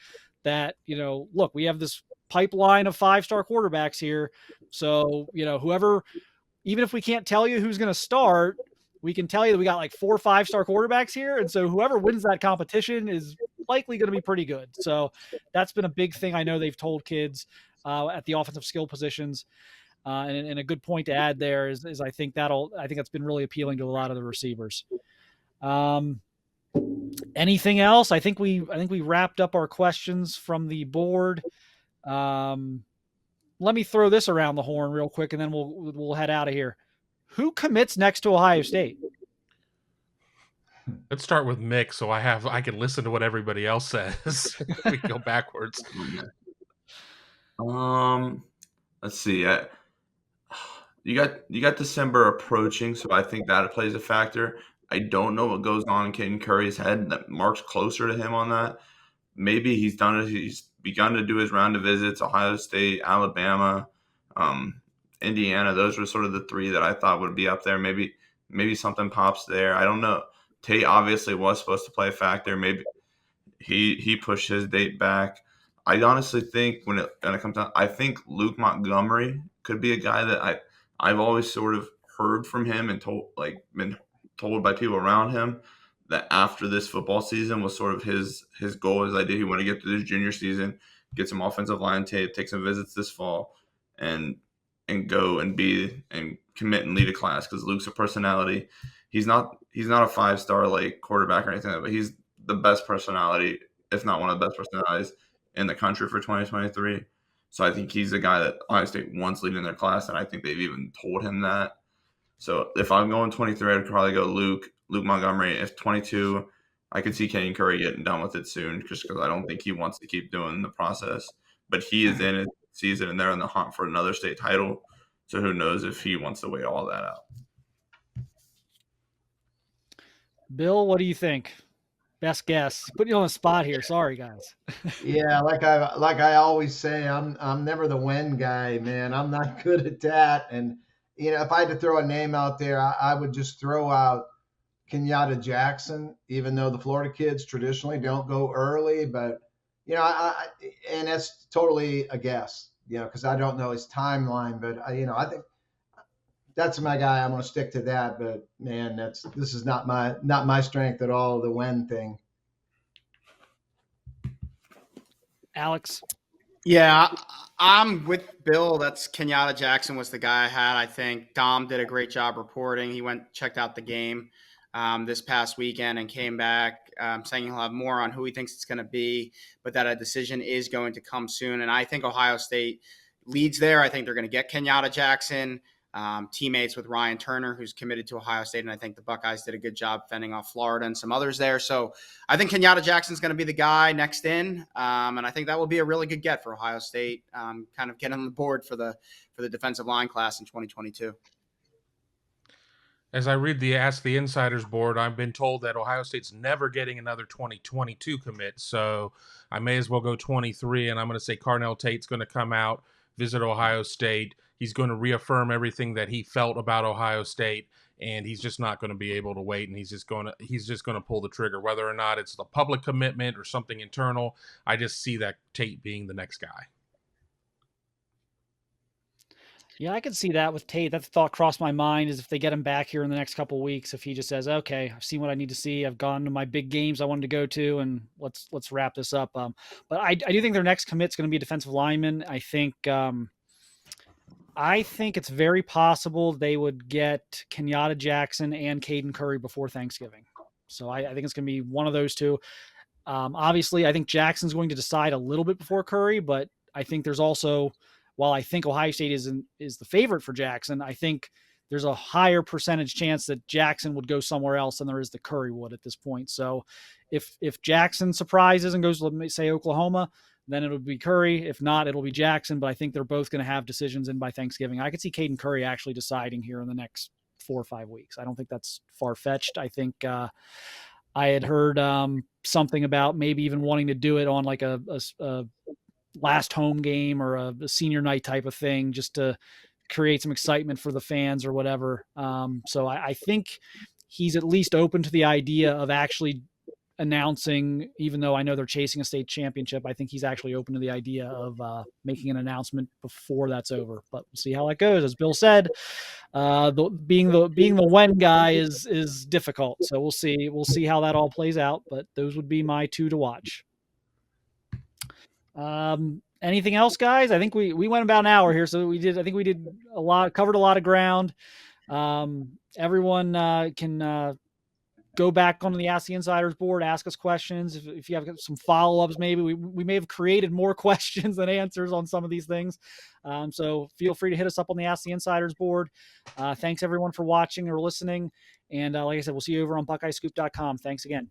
That, look, we have this pipeline of 5-star quarterbacks here. So, whoever, even if we can't tell you who's going to start, we can tell you that we got like 4 5-star quarterbacks here. And so whoever wins that competition is likely going to be pretty good. So that's been a big thing I know they've told kids at the offensive skill positions. And a good point to add there is I think that's been really appealing to a lot of the receivers. Anything else? I think we wrapped up our questions from the board. Let me throw this around the horn real quick, and then we'll head out of here. Who commits next to Ohio State? Let's start with Mick, so I can listen to what everybody else says. We can go backwards. Let's see. You got December approaching, so I think that plays a factor. I don't know what goes on in Caden Curry's head. That Mark's closer to him on that. Maybe he's done it. He's begun to do his round of visits. Ohio State, Alabama, Indiana. Those were sort of the 3 that I thought would be up there. Maybe something pops there. I don't know. Tate obviously was supposed to play a factor. Maybe he pushed his date back. I honestly think when it comes down, I think Luke Montgomery could be a guy that I've always sort of heard from him and been told by people around him that after this football season was sort of his goal, his idea. He wanted to get to this junior season, get some offensive line tape, take some visits this fall, and go and commit and lead a class, because Luke's a personality. He's not a 5-star like quarterback or anything like that, but he's the best personality, if not one of the best personalities in the country for 2023. So I think he's the guy that Ohio State wants leading their class, and I think they've even told him that. So if I'm going 23, I'd probably go Luke Montgomery. If 22, I could see Caden Curry getting done with it soon, just because I don't think he wants to keep doing the process. But he is in his season, and they're in the hunt for another state title. So who knows if he wants to wait all that out. Bill, what do you think? Best guess. Put you on the spot here. Sorry, guys. Yeah, like I always say, I'm never the when guy, man. I'm not good at that. And if I had to throw a name out there, I would just throw out Kenyatta Jackson, even though the Florida kids traditionally don't go early. But and that's totally a guess, because I don't know his timeline. But I think that's my guy. I'm going to stick to that. But man, this is not my strength at all, the when thing. Alex? Yeah, I'm with Bill. That's Kenyatta Jackson was the guy I had. I think Dom did a great job reporting. He checked out the game this past weekend and came back saying he'll have more on who he thinks it's going to be, but that a decision is going to come soon. And I think Ohio State leads there. I think they're going to get Kenyatta Jackson. Teammates with Ryan Turner, who's committed to Ohio State, and I think the Buckeyes did a good job fending off Florida and some others there. So I think Kenyatta Jackson's going to be the guy next in, and I think that will be a really good get for Ohio State, kind of getting on the board for the defensive line class in 2022. As I read the Ask the Insiders board, I've been told that Ohio State's never getting another 2022 commit, so I may as well go 23, and I'm going to say Carnell Tate's going to come out, visit Ohio State. He's going to reaffirm everything that he felt about Ohio State, and he's just not going to be able to wait, and he's just going to pull the trigger, whether or not it's the public commitment or something internal. I just see that Tate being the next guy. Yeah, I could see that with Tate. That thought crossed my mind, is if they get him back here in the next couple of weeks, if he just says, okay, I've seen what I need to see. I've gone to my big games I wanted to go to, and let's wrap this up. But I do think their next commit's going to be a defensive lineman. I think it's very possible they would get Kenyatta Jackson and Caden Curry before Thanksgiving. So I think it's going to be one of those two. Obviously, I think Jackson's going to decide a little bit before Curry, but I think there's also, while I think Ohio State is the favorite for Jackson, I think there's a higher percentage chance that Jackson would go somewhere else than there is that Curry would at this point. So if Jackson surprises and goes, let me say, Oklahoma, then it'll be Curry. If not, it'll be Jackson. But I think they're both going to have decisions in by Thanksgiving. I could see Caden Curry actually deciding here in the next 4 or 5 weeks. I don't think that's far-fetched. I think I had heard something about maybe even wanting to do it on like a last home game or a senior night type of thing, just to create some excitement for the fans or whatever. So I think he's at least open to the idea of actually announcing, even though I know they're chasing a state championship, I think he's actually open to the idea of making an announcement before that's over. But we'll see how that goes. As Bill said, being the when guy is difficult. So we'll see how that all plays out. But those would be my 2 to watch. Anything else, guys? I think we went about an hour here, so we did covered a lot of ground. Everyone can go back onto the Ask the Insiders board, ask us questions. If you have some follow-ups, maybe we may have created more questions than answers on some of these things. So feel free to hit us up on the Ask the Insiders board. Thanks everyone for watching or listening. And like I said, we'll see you over on BuckeyeScoop.com. Thanks again.